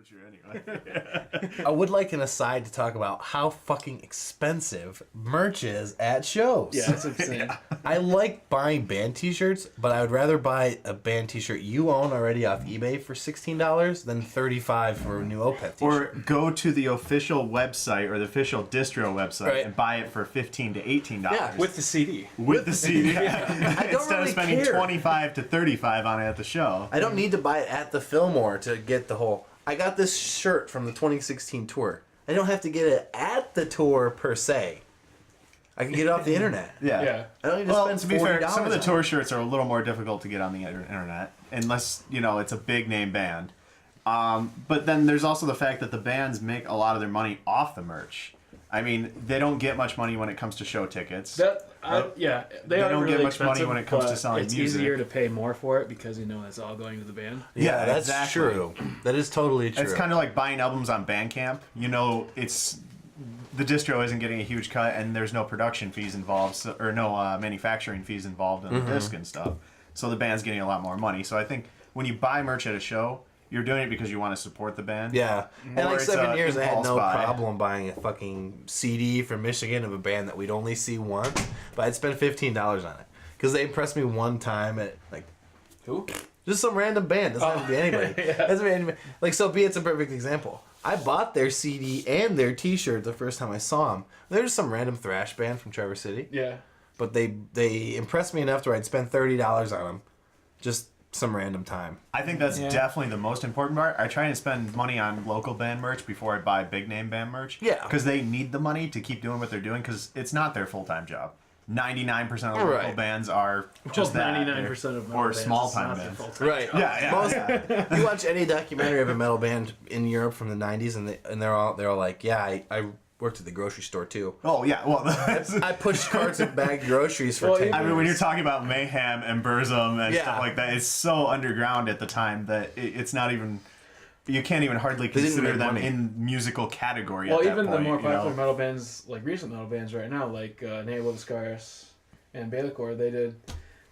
true anyway. I would like an aside to talk about how fucking expensive merch is at shows. Yeah, that's insane. Yeah. I like buying band t-shirts, but I would rather buy a band t-shirt you own already off eBay for $16 than $35 for a new Opeth t-shirt. Or go to the official website or the official distro website Right. and buy it for $15 to $18. Yeah, With the CD. With the CD. I don't Instead really of spending care. $25 to $35 on it at the show. I don't need to buy it at the Fillmore to get the whole... I got this shirt from the 2016 tour. I don't have to get it at the tour per se. I can get it off the internet. Yeah. I don't need to Well, spend to be fair, $40 some of the on tour it. shirts are a little more difficult to get on the internet, unless, it's a big name band. But then there's also the fact that the bands make a lot of their money off the merch. I mean, they don't get much money when it comes to show tickets. They They are don't really get much money expensive, when it comes to but selling it's music. easier to pay more for it because it's all going to the band. Yeah, that's exactly. true. That is totally true. It's kind of like buying albums on Bandcamp. It's the distro isn't getting a huge cut, and there's no production fees involved, or no manufacturing fees involved in the disc and stuff. So the band's getting a lot more money. So I think when you buy merch at a show, you're doing it because you want to support the band. Yeah. And Or like it's 7 a years, I had impulse no buy. problem buying a fucking CD from Michigan of a band that we'd only see once, but I'd spend $15 on it. Because they impressed me one time at, like... Who? Just some random band. Doesn't have to be anybody. Doesn't be anybody. Like, so be it's a perfect example. I bought their CD and their T-shirt the first time I saw them. They're just some random thrash band from Traverse City. Yeah. But they impressed me enough to where I'd spend $30 on them. Just some random time. I think that's definitely the most important part. I try and spend money on local band merch before I buy big name band merch. Yeah. Because they need the money to keep doing what they're doing, because it's not their full-time job. 99% of the local Right. bands are just that. 99% of metal or bands, small-time it's not bands. their full-time Right. job. Yeah. You watch any documentary of a metal band in Europe from the 90s and they're all like, yeah, I worked at the grocery store too. Oh, yeah. Well, I pushed carts and bagged groceries for 10 years. I mean, when you're talking about Mayhem and Burzum and Yeah. stuff like that, it's so underground at the time that it's not even... You can't even hardly didn't consider make them money. in musical category Well, at that even point, the more you know? popular metal bands, like recent metal bands right now, like Nail of Scars and Baylacor, they did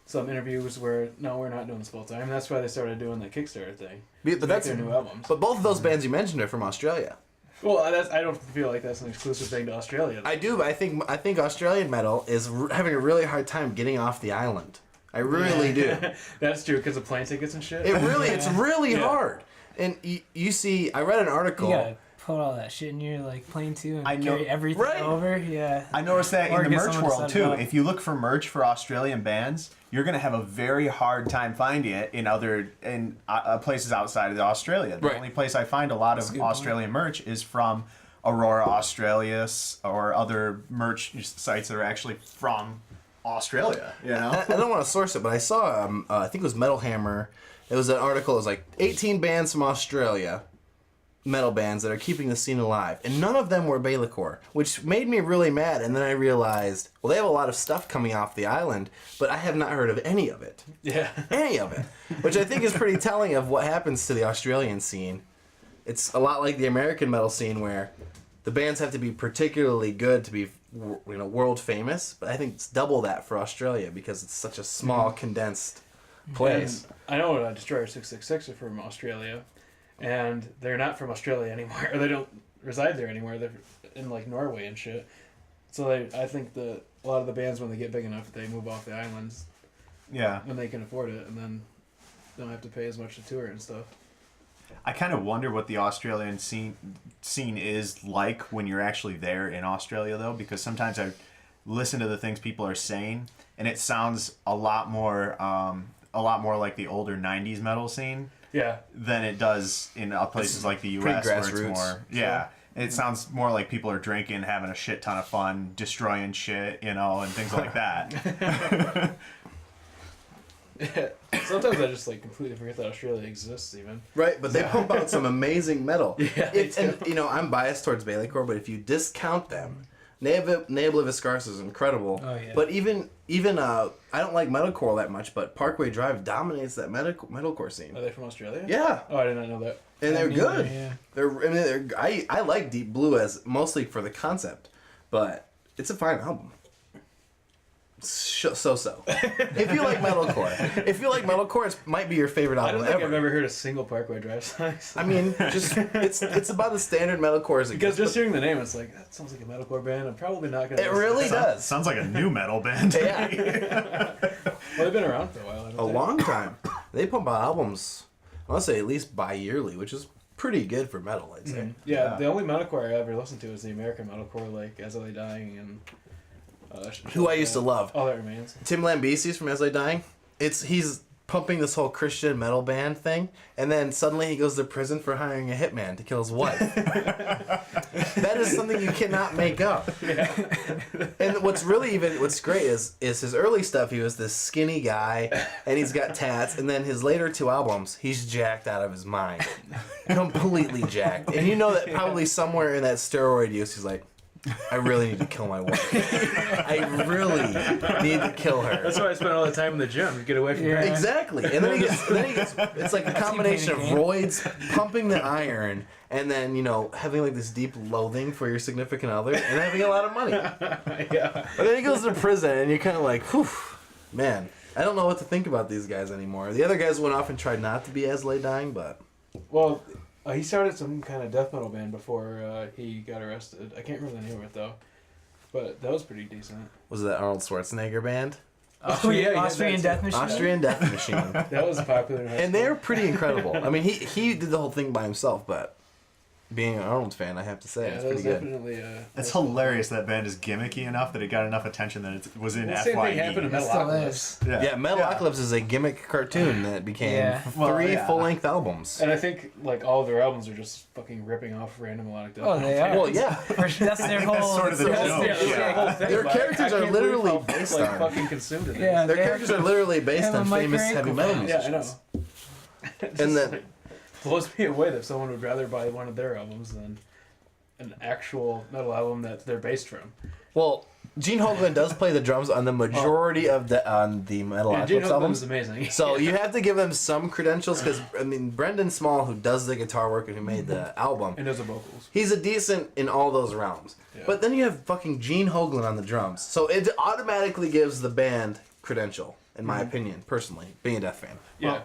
some interviews where, no, we're not doing this full time. That's why they started doing the Kickstarter thing. But to that's make their new albums. But both of those bands you mentioned are from Australia. Well, I don't feel like that's an exclusive thing to Australia. I do, but I think Australian metal is having a really hard time getting off the island. I really do. That's true because of plane tickets and shit. It's really hard. And you see, I read an article. You gotta put all that shit in your plane too and I know- carry everything Right. over. Yeah. I noticed that Or in the get merch someone to world set it too. up. If you look for merch for Australian bands, you're going to have a very hard time finding it in places outside of Australia. The Right. only place I find a lot That's a of good point. Australian merch is from Aurora Australis or other merch sites that are actually from Australia. You know, I don't want to source it, but I saw, I think it was Metal Hammer. It was an article. It was like 18 bands from Australia, metal bands that are keeping the scene alive, and none of them were Baylacor, which made me really mad. And then I realized, well, they have a lot of stuff coming off the island, but I have not heard of any of it. Yeah. Any of it, which I think is pretty telling of what happens to the Australian scene. It's a lot like the American metal scene, where the bands have to be particularly good to be, world famous. But I think it's double that for Australia because it's such a small, condensed place. And I know Destroyer 666 are from Australia, and they're not from Australia anymore. Or they don't reside there anymore. They're in Norway and shit. So I think a lot of the bands, when they get big enough, they move off the islands yeah. when they can afford it, and then don't have to pay as much to tour and stuff. I kind of wonder what the Australian scene is like when you're actually there in Australia, though, because sometimes I listen to the things people are saying, and it sounds a lot more like the older '90s metal scene. Yeah. Than it does in places like the U.S. pretty where it's grassroots. more. Yeah. It sounds more like people are drinking, having a shit ton of fun, destroying shit, and things like that. Sometimes I just completely forget that Australia exists even. Right, but they pump out some amazing metal. Yeah, And I'm biased towards Baylacor, but if you discount them, Nail of Scars is incredible. Oh, yeah. But even I don't like metalcore that much, but Parkway Drive dominates that metalcore scene. Are they from Australia? Yeah, Oh, I did not know that. and they're good. Yeah. I like Deep Blue as mostly for the concept, but it's a fine album. so. If you like metalcore, it might be your favorite I album don't think ever. I've ever heard a single Parkway Drive song. I mean, just it's about the standard metalcore as it Because gets. just hearing the name, it's like, that sounds like a metalcore band. I'm probably not going to It really does. Sounds like a new metal band. Yeah, Well, they've been around for a while. a long time. They pump out albums, I'll say at least bi-yearly, which is pretty good for metal, I'd say. Yeah, the only metalcore I ever listened to is the American metalcore, like As I Lay Dying and... Who I used to love. All That Remains. Tim Lambesis from As I Dying. He's pumping this whole Christian metal band thing, and then suddenly he goes to prison for hiring a hitman to kill his wife. That is something you cannot make up. Yeah. And what's great is his early stuff. He was this skinny guy, and he's got tats. And then his later two albums, he's jacked out of his mind, completely jacked. And you know that probably somewhere in that steroid use, he's like, I really need to kill my wife. I really need to kill her. That's why I spend all the time in the gym to get away from her. Exactly. And then he gets it's like a combination of roids, pumping the iron, and then, having like this deep loathing for your significant other and having a lot of money. Yeah. But then he goes to prison and you're kind of like, whew, man, I don't know what to think about these guys anymore. The other guys went off and tried not to be As Lay Dying, but... Well, he started some kind of death metal band before he got arrested. I can't remember the name of it, though. But that was pretty decent. Was it that Arnold Schwarzenegger band? Oh, yeah, he had Austrian that Death too. Machine. Austrian Death Machine. That was popular in high And school. they're pretty incredible. I mean, he did the whole thing by himself, but being an Arnold fan, I have to say, Yeah, it's that was pretty good. definitely... It's hilarious that band is gimmicky enough that it got enough attention that it was in The FYE. same thing happened to It still Metalocalypse. is. Yeah, Metalocalypse is a gimmick cartoon that became Yeah. three full-length albums. And I think, like, all of their albums are just fucking ripping off random melodic death. Oh, they are. Well, yeah. That's their whole. sort of the That's joke. their whole thing, Their but characters I are can't literally believe how, based like, on- fucking consumed it is. Yeah, Their characters are literally based have a on famous micro heavy ankle metal band. musicians. Yeah, I know. It And just, then- blows me away that someone would rather buy one of their albums than an actual metal album that they're based from. Well, Gene Hoglan does play the drums on the majority of the Yeah, Gene Metalocalypse Hoglan albums. is amazing. So you have to give them some credentials because, I mean, Brendan Small, who does the guitar work and who made the album, And does the vocals. he's a decent in all those realms. Yeah. But then you have fucking Gene Hoglan on the drums. So it automatically gives the band credential, in my opinion, personally, being a Death fan. Yeah.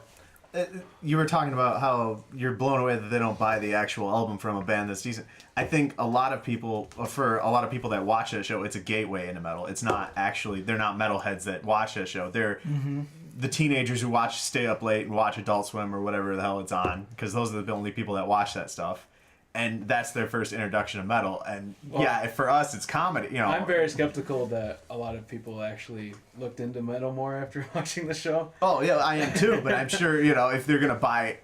You were talking about how you're blown away that they don't buy the actual album from a band that's decent. I think for a lot of people that watch that show, it's a gateway into metal. It's not actually, they're not metalheads that watch that show. They're the teenagers who stay up late and watch Adult Swim or whatever the hell it's on, because those are the only people that watch that stuff. And that's their first introduction to metal. And for us, it's comedy. I'm very skeptical that a lot of people actually looked into metal more after watching the show. Oh yeah, I am too. But I'm sure if they're gonna buy,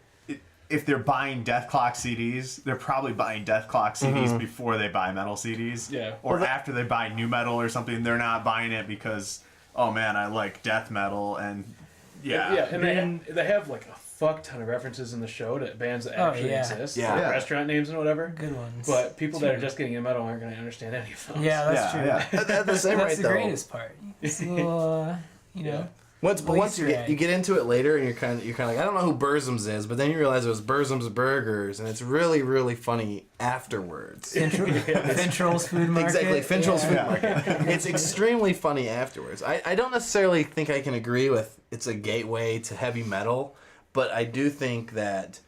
if they're buying Death Clock CDs, they're probably buying Death Clock CDs before they buy metal CDs. Yeah. Or after they buy new metal or something, they're not buying it because, oh man, I like death metal and And they have like a fuck ton of references in the show to bands that actually exist. Yeah. Like Yeah. restaurant names and whatever. Good ones. But people that are just getting into metal aren't going to understand any of those. Yeah, that's true. Yeah. At the same That's rate, the though, greatest part. It's a little, once you Easter egg. get into it later, and you're kind of like, I don't know who Burzum's is, but then you realize it was Burzum's Burgers, and it's really, really funny afterwards. Fintrol's Food Market. Exactly, Fintrol's yeah. Food Market. It's extremely funny afterwards. I don't necessarily think I can agree with it's a gateway to heavy metal, but I do think that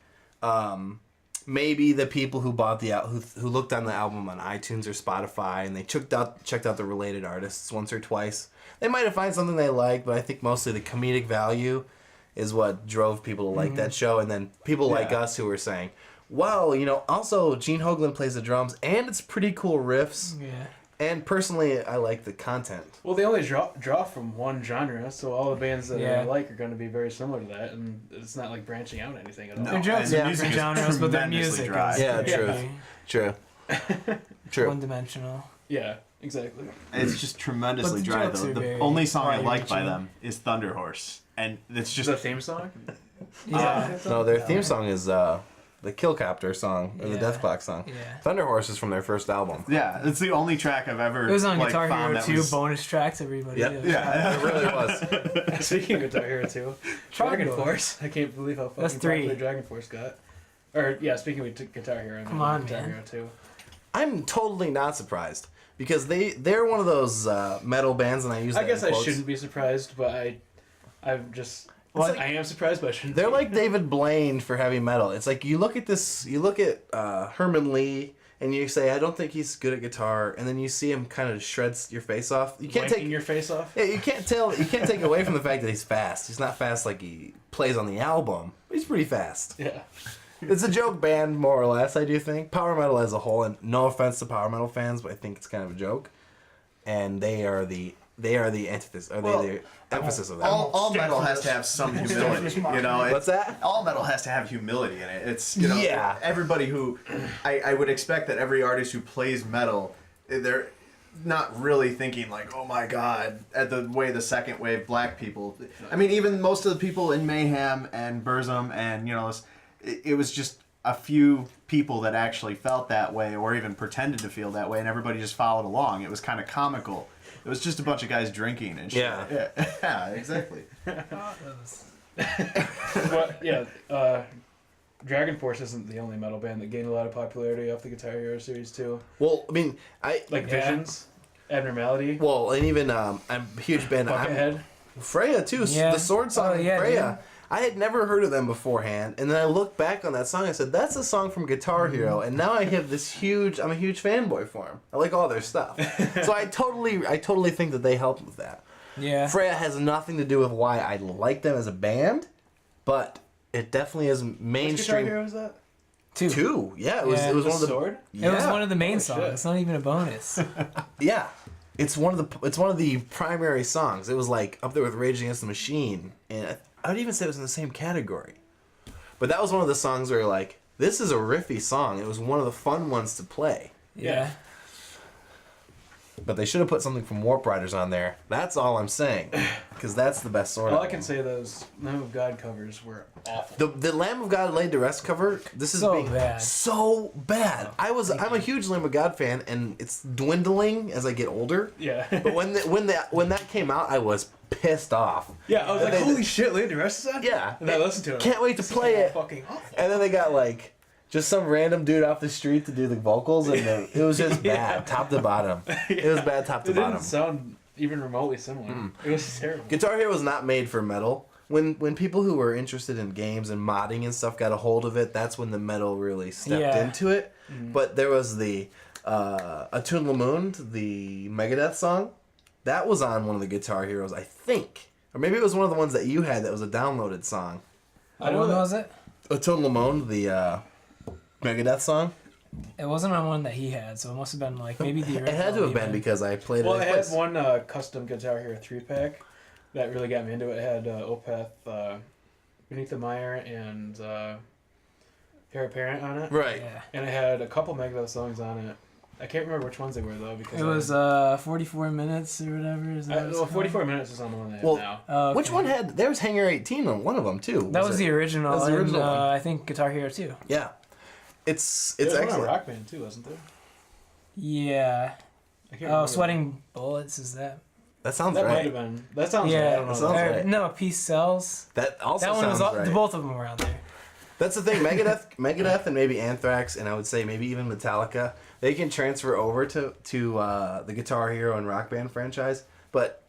maybe the people who bought who looked on the album on iTunes or Spotify and they checked out the related artists once or twice, they might have found something they like, but I think mostly the comedic value is what drove people to like that show, and then people like us who were saying, wow, also Gene Hoglan plays the drums and it's pretty cool riffs. Yeah. And personally, I like the content. Well, they only draw from one genre, so all the bands that Yeah. I like are going to be very similar to that, and it's not like branching out anything at all. No. Their drums and are the music different is genres, but their tremendously music dry. is Yeah, very True. one-dimensional. Yeah, exactly. It's just tremendously But the dry jokes though. are The very only song I wide like by reaching. them is Thunder Horse, and it's just The theme song? Yeah. No, their theme song is the Killcopter song, or the Yeah. Death Clock song. Yeah. Thunder Horse is from their first album. yeah, it's the only track I've ever. It was on like, Guitar found Hero that 2, was- bonus tracks, everybody. Yep. did. Yeah, It really was. Speaking of Guitar Hero 2, Dragon Triangle. Force. I can't believe how That's fucking 3. popular Dragon Force got. Or, yeah, speaking of Guitar Hero, I mean Come on, Guitar man. Hero 2. I'm totally not surprised. because they're one of those metal bands, and I use. I that guess in I quotes. shouldn't be surprised, but I'm just. Well, I am surprised, but I shouldn't. They're be. like David Blaine for heavy metal. It's like you look at Herman Lee, and you say, I don't think he's good at guitar, and then you see him kind of shreds your face off. You can't Wanking take your face off. Yeah, you can't take away from the fact that he's fast. He's not fast like he plays on the album. He's pretty fast. Yeah. It's a joke band, more or less, I do think. Power metal as a whole, and no offense to power metal fans, but I think it's kind of a joke. And they are the antithesis, or the emphasis of that. All metal has to have some humility, you know. What's that? All metal has to have humility in it. It's Yeah. everybody who, I would expect that every artist who plays metal, they're not really thinking like, oh my god, at the way the second wave black people. I mean, even most of the people in Mayhem and Burzum and it was just a few people that actually felt that way or even pretended to feel that way, and everybody just followed along. It was kind of comical. It was just a bunch of guys drinking and shit. Yeah, exactly. But yeah, Dragon Force isn't the only metal band that gained a lot of popularity off the Guitar Hero series too. Well, I mean, Visions, Abnormality. Well, and even I'm a huge band. Buckethead. Freya too. Yeah. The sword song, Oh, yeah, Freya. dude. I had never heard of them beforehand, and then I looked back on that song. I said, "That's a song from Guitar Hero," and now I have this huge. I'm a huge fanboy for them. I like all their stuff, so I totally think that they helped with that. Yeah. Freya has nothing to do with why I like them as a band, but it definitely is Which Guitar mainstream. Hero is that? Two, yeah, it was Yeah. it was The one of the Sword? It was one of the main Holy songs. shit. It's not even a bonus. Yeah, it's one of the primary songs. It was like up there with Rage Against the Machine, and I would even say it was in the same category. But that was one of the songs where you're like, this is a riffy song. It was one of the fun ones to play. Yeah. But they should have put something from Warp Riders on there. That's all I'm saying, because that's the best sort of. All I can say those Lamb of God covers were awful. The Lamb of God Laid to Rest cover. This is So being bad. so bad. I'm a huge Lamb of God fan, and it's dwindling as I get older. Yeah. But when that came out, I was pissed off. Yeah, I was like, They- holy shit, Lady Rest is on? Yeah. And I listened to it. Can't wait to play it. Fucking awful. And then they got like just some random dude off the street to do the vocals, and it was just bad, top to bottom. It was bad, top to It didn't bottom. sound even remotely similar. It was terrible. Guitar Hero was not made for metal. When people who were interested in games and modding and stuff got a hold of it, that's when the metal really stepped Yeah. into it. But there was the Attune Le Monde, the Megadeth song. That was on one of the Guitar Heroes, I think. Or maybe it was one of the ones that you had that was a downloaded song. I know What that. was it? Attune Le Monde, the Megadeth song. It wasn't on one that he had, so it must have been like maybe the original. It had to have been even. because I played Well, it. it in had place. one custom Guitar Hero 3-pack that really got me into it. It had Opeth, Beneath the Mire, and Heir Apparent on it. Right. Yeah. And it had a couple Megadeth songs on it. I can't remember which ones they were, though, because It was 44 minutes or whatever. Is that what it's well, called? 44 minutes is on the one they have Well, now. Oh, okay. Which one had? There was Hangar 18 on one of them too. That was the original. That was the original and, one. I think Guitar Hero 2. Yeah. It's There was one on excellent. Rock Band, too, wasn't there? Yeah. I can't Oh, remember. Sweating Bullets, is that? That sounds That might right. have been. That sounds Yeah. right. I don't know. That sounds Or, right. No, Peace Sells. That also That one sounds was all, right. both of them were on there. That's the thing. Megadeth, and maybe Anthrax, and I would say maybe even Metallica. They can transfer over to the Guitar Hero and Rock Band franchise, but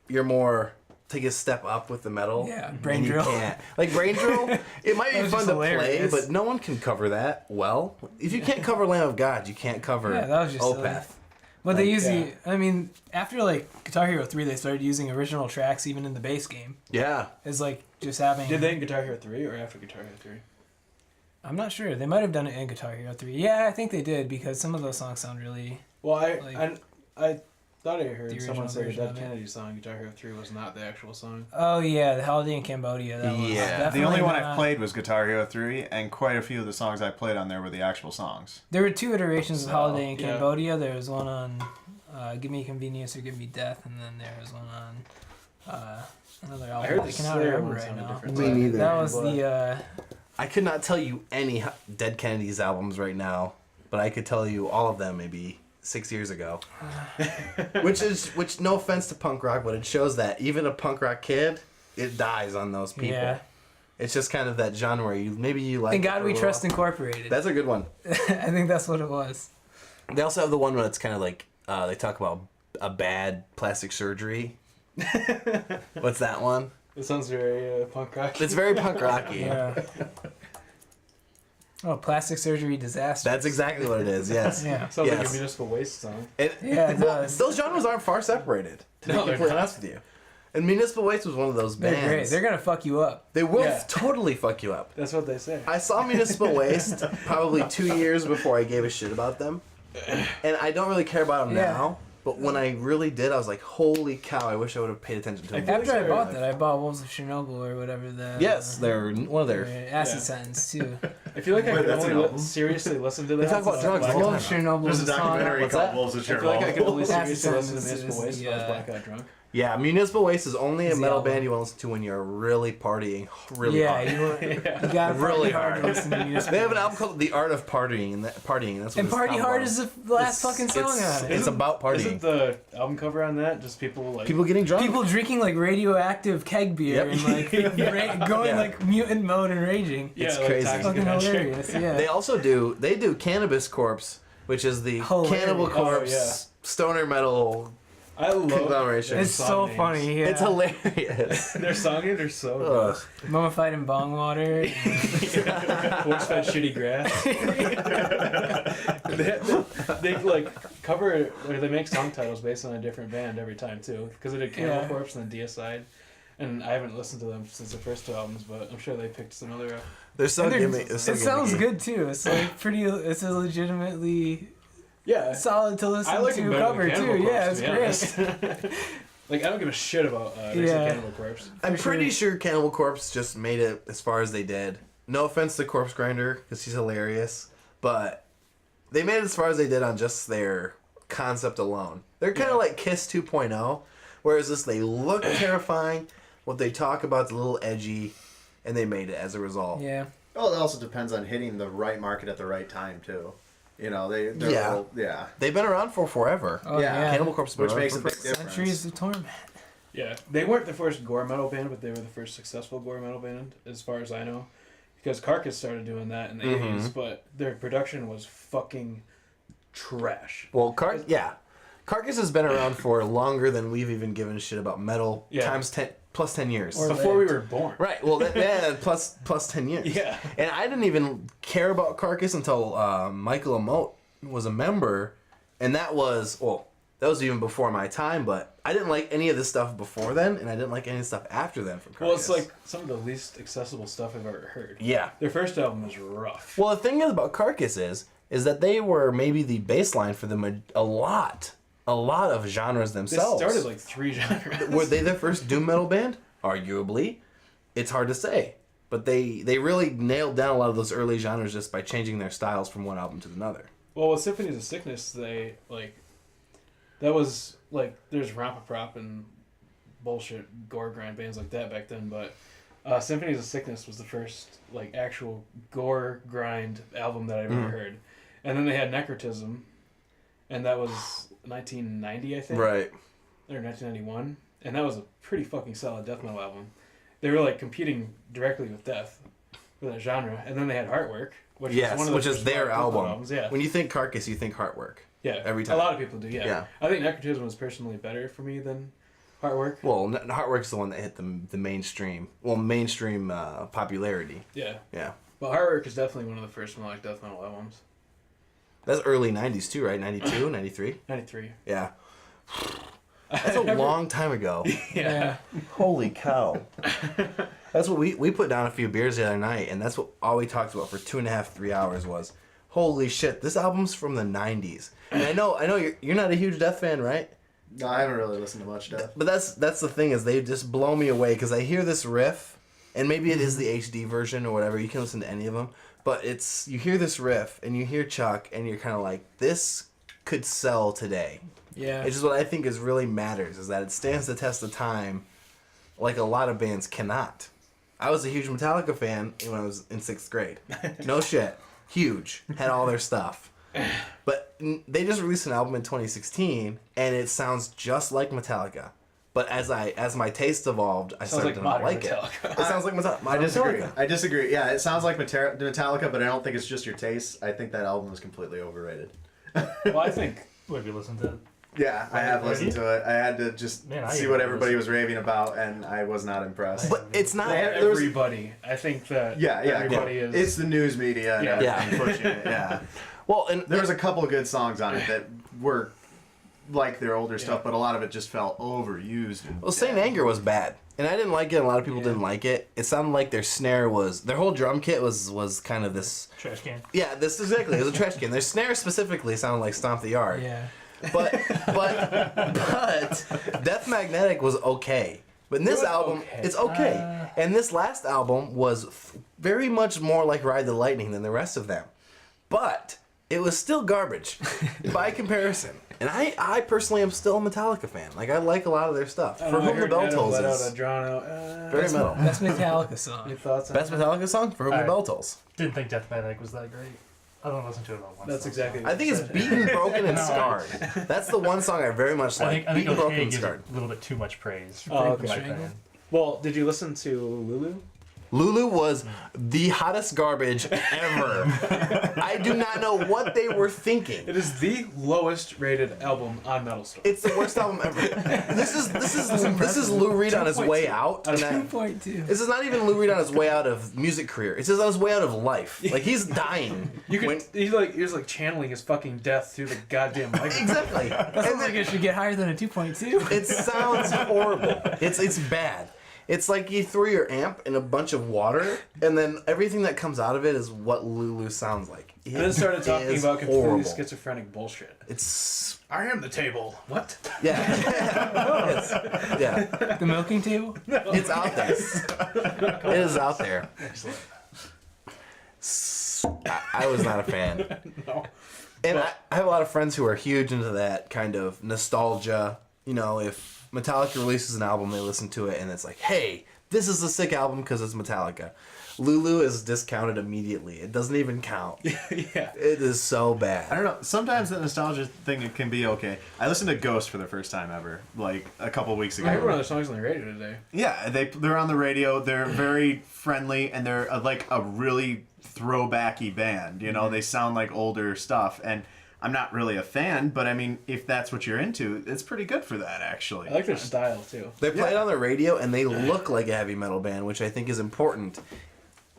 you're more take a step up with the metal. Yeah, and Brain you Drill. can't. Like Brain Drill, it might That be was fun just to play, hilarious. but no one can cover that well. If you can't cover Lamb of God, you can't cover Yeah, that was just silly. Opeth. But they Like, use yeah. I mean, after like Guitar Hero 3, they started using original tracks even in the base game. Yeah. It's like just having. Did they in Guitar Hero 3 or after Guitar Hero 3? I'm not sure. They might have done it in Guitar Hero 3. Yeah, I think they did because some of those songs sound really. Well, Like- I thought I heard The someone original say the version Dead of it. Kennedy song, Guitar Hero 3, was not the actual song. Oh yeah, the Holiday in Cambodia. That was Yeah. The definitely only one not- I've played was Guitar Hero 3, and quite a few of the songs I played on there were the actual songs. There were two iterations of So, Holiday in yeah. Cambodia. There was one on Give Me Convenience or Give Me Death, and then there was one on another album. I heard the cannot Slayer remember one right sounded now. different. Me neither. That was But- the I could not tell you any Dead Kennedys albums right now, but I could tell you all of them maybe 6 years ago. which no offense to punk rock, but it shows that even a punk rock kid, it dies on those people. yeah. It's just kind of that genre where you like. And it God for a We little Trust while. Incorporated. That's a good one. I think that's what it was. They also have the one where it's kind of like They talk about a bad plastic surgery. What's that one? It sounds very punk rock. It's very punk rocky. Yeah. Oh, plastic surgery disaster. That's exactly what it is. Yes. Yeah. Sounds like Yes. a municipal waste song. Yeah, it does. Those genres aren't far separated. To No, be they're completely not. honest with you. And Municipal Waste was one of those They're bands. great. They're gonna fuck you up. They will Yeah. totally fuck you up. That's what they say. I saw Municipal Waste probably 2 years before I gave a shit about them. And I don't really care about them Yeah. now. But when I really did, I was like, holy cow, I wish I would have paid attention to them. After I they're bought like- that, I bought Wolves of Chernobyl or whatever the. Yes, they're one of their... acid Yeah. sentence too. I feel like I Wait, could that's only an album? seriously listen to that. They talk about drugs Black all the Out Wolves time. of Chernobyl. There's a is on- documentary What's called that? Wolves of I feel like I could only Chernobyl. seriously listen to Acid Municipal Sentence Waste is if I was the, blackout drunk. Yeah, Municipal Waste is only a It's the metal album. band you want to listen to when you're really partying really Yeah, hard. you gotta party Really hard hard. to listen to Municipal. They have an Waste. album called The Art of Partying, and that's what And it's Party about. Hard is the last fucking song it's, on it. It's about partying. Isn't the album cover on that just people like... People getting drunk. People drinking like radioactive keg beer Yep. and like going Yeah. like mutant mode and raging. yeah, it's like crazy. Toxic Fucking Avenger. hilarious. Yeah. They also do Cannabis Corpse, which is the Hilarious. Cannibal Oh, Corpse yeah. stoner metal. I love Conglomeration. their It's so song names. funny. Yeah. It's hilarious. Their song names are so Ugh. Mummified in bong water. good. Horse fed shitty grass. they like cover or they make song titles based on a different band every time too, because they did Cannibal Yeah. Corpse and then Deicide. And I haven't listened to them since the first two albums, but I'm sure they picked some other. They're so And they're- gimmicky. They're so It sounds gimmicky. good too. It's like pretty. It's a legitimately Yeah, solid to listen I like to them better cover than Cannibal too. Corpse, Yeah, to it's be great. honest. Like I don't give a shit about Basic Yeah. Cannibal Corpse. I'm For pretty sure. sure Cannibal Corpse just made it as far as they did. No offense to Corpse Grinder, because he's hilarious, but they made it as far as they did on just their concept alone. They're kind of like Kiss 2.0, whereas this they look terrifying, what they talk about is a little edgy, and they made it as a result. Yeah. Well, it also depends on hitting the right market at the right time too. You know, they're Yeah. all- yeah. They've been around for forever. Oh Yeah. yeah. Cannibal Corpse has been Which around makes for a big forever. difference. Centuries of torment. Yeah, they weren't the first gore metal band, but they were the first successful gore metal band, as far as I know. Because Carcass started doing that in the Mm-hmm. 80s, but their production was fucking trash. Well, Carcass has been around for longer than we've even given a shit about metal. Yeah. Times 10 plus 10 years. Or- Before we were born. Right. Well, plus 10 years. Yeah. And I didn't even care about Carcass until Michael Amott was a member, and that was even before my time. But I didn't like any of this stuff before then, and I didn't like any of the stuff after then from Carcass. Well, it's like some of the least accessible stuff I've ever heard. yeah. Their first album was rough. Well, the thing is about Carcass is that they were maybe the baseline for a lot of genres They themselves. started like 3 genres. Were they their first doom metal band? Arguably. It's hard to say. But they really nailed down a lot of those early genres just by changing their styles from one album to another. Well, with Symphonies of Sickness, that was like there's Rompa-Prop and bullshit gore grind bands like that back then, but Symphonies of Sickness was the first like actual gore grind album that I've ever heard. And then they had Necrotism, and that was 1990, I think, Right. or 1991, and that was a pretty fucking solid death metal album. They were like competing directly with death for that genre, and then they had Heartwork, which is one of the which is first their death metal album. albums. Yeah. When you think Carcass, you think Heartwork. Yeah, every time. A lot of people do. Yeah. Yeah. I think Necrotism was personally better for me than Heartwork. Well, Heartwork's the one that hit the mainstream. Well, mainstream popularity. Yeah, Yeah. but Heartwork is definitely one of the first melodic death metal albums. That's early 90s too, right? 92, 93? 93. Yeah. That's a long time ago. Yeah. Holy cow. That's what we put down a few beers the other night, and that's what all we talked about for 2.5, 3 hours was, holy shit, this album's from the 90s. And I know you're not a huge Death fan, right? No, I haven't really listened to much Death. But that's the thing is they just blow me away because I hear this riff, and maybe it is the HD version or whatever. You can listen to any of them, but you hear this riff and you hear Chuck, and you're kind of like, this could sell today. Yeah. Which is what I think is really matters is that it stands the test of time, like a lot of bands cannot. I was a huge Metallica fan when I was in 6th grade. No shit, huge. Had all their stuff. But they just released an album in 2016, and it sounds just like Metallica. But as my taste evolved, I started like to not modern like Metallica. it. It sounds like Metallica. I disagree. Yeah, it sounds like Metallica, but I don't think it's just your taste. I think that album is completely overrated. Well, I think What, have you listened to Yeah, I have listened to it. I had to just see what everybody was raving about, and I was not impressed. But it's not. Everybody. I think that everybody is. It's the news media and pushing it. Yeah. Well, and there was a couple of good songs on it that were like their older stuff, but a lot of it just felt overused. Well, Saint Anger was bad, and I didn't like it. A lot of people didn't like it. It sounded like their snare was their whole drum kit was kind of this trash can. Yeah, this exactly. It was a trash can. Their snare specifically sounded like Stomp the Yard. Yeah. But Death Magnetic was okay. But in this album, it's okay. And this last album was very much more like Ride the Lightning than the rest of them. But it was still garbage by comparison. And I personally am still a Metallica fan. Like, I like a lot of their stuff. For Whom the Bell Tolls is very metal. Best Metallica song. Your thoughts on Best Metallica song? For Whom the Bell Tolls. Didn't think Death Magnetic was that great. I don't listen to it all once. That's exactly what I think it's Beaten, Broken, and Scarred. That's the one song I very much like. I think Beaten, Broken, okay and gives Scarred. a little bit too much praise. Oh, okay. in my opinion. Well, did you listen to Lulu? Lulu was the hottest garbage ever. I do not know what they were thinking. It is the lowest rated album on Metal Store. It's the worst album ever. This is Lou Reed on his way out. 2.2. This is not even Lou Reed on his way out of music career. It's just on his way out of life. Like, he's dying. He's like channeling his fucking death through the goddamn microphone. Exactly. That sounds like it should get higher than a 2.2. It sounds horrible. It's bad. It's like you threw your amp in a bunch of water, and then everything that comes out of it is what Lulu sounds like. And then started talking about completely schizophrenic bullshit. It's... I am the table. What? Yeah. Yeah. The milking table? No. It's out there. It is out there. Excellent. I was not a fan. No. And I have a lot of friends who are huge into that kind of nostalgia. You know, if Metallica releases an album, they listen to it, and it's like, hey, this is a sick album because it's Metallica. Lulu is discounted immediately. It doesn't even count. Yeah. It is so bad. I don't know. Sometimes the nostalgia thing can be okay. I listened to Ghost for the first time ever, like a couple of weeks ago. I heard one of their songs on the radio today. Yeah, they're on the radio. They're very friendly, and they're like a really throwbacky band. You know, they sound like older stuff, and I'm not really a fan, but I mean, if that's what you're into, it's pretty good for that, actually. I like their style, too. They play it on the radio, and they look like a heavy metal band, which I think is important.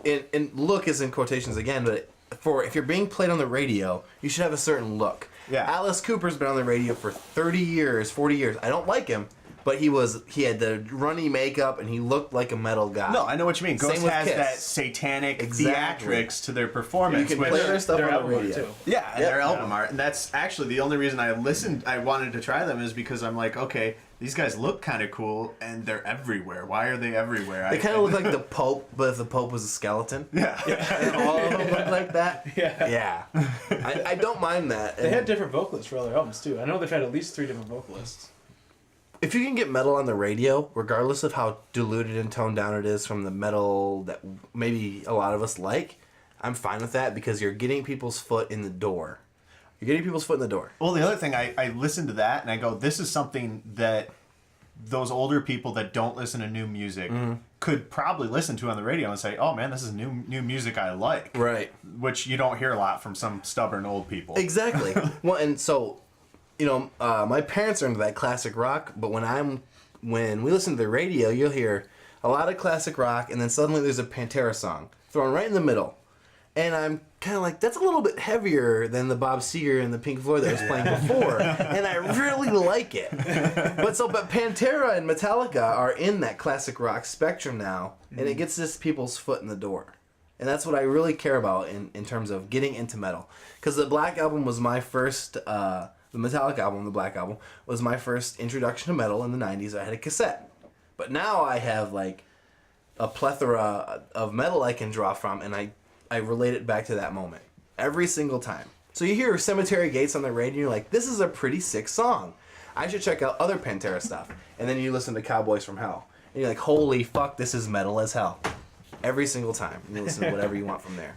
And look is in quotations again, but if you're being played on the radio, you should have a certain look. Yeah. Alice Cooper's been on the radio for 30 years, 40 years. I don't like him, but he had the runny makeup, and he looked like a metal guy. No, I know what you mean. Ghost Same with has Kiss. that satanic Exactly. theatrics to their performance. You can which- play their stuff Their on the album art, radio. too. Yeah, and Yep. their album art. And that's actually the only reason I wanted to try them is because I'm like, okay, these guys look kind of cool, and they're everywhere. Why are they everywhere? They kind of look like the Pope, but if the Pope was a skeleton. Yeah. And all of them look like that. Yeah. I don't mind that. They had different vocalists for all their albums, too. I know they've had at least 3 different vocalists. If you can get metal on the radio, regardless of how diluted and toned down it is from the metal that maybe a lot of us like, I'm fine with that because you're getting people's foot in the door. You're getting people's foot in the door. Well, the other thing, I listen to that and I go, this is something that those older people that don't listen to new music could probably listen to on the radio and say, oh man, this is new music I like. Right. Which you don't hear a lot from some stubborn old people. Exactly. Well, and so, you know, my parents are into that classic rock, but when we listen to the radio, you'll hear a lot of classic rock, and then suddenly there's a Pantera song thrown right in the middle. And I'm kind of like, that's a little bit heavier than the Bob Seger and the Pink Floyd that was playing before. And I really like it. But Pantera and Metallica are in that classic rock spectrum now. And it gets this people's foot in the door. And that's what I really care about in terms of getting into metal. Because the Black Album was my first, the Metallica album, the Black Album, was my first introduction to metal in the 90s. I had a cassette. But now I have like a plethora of metal I can draw from, and I relate it back to that moment every single time. So you hear Cemetery Gates on the radio, and you're like, this is a pretty sick song. I should check out other Pantera stuff. And then you listen to Cowboys from Hell, and you're like, holy fuck, this is metal as hell. Every single time. And you listen to whatever you want from there.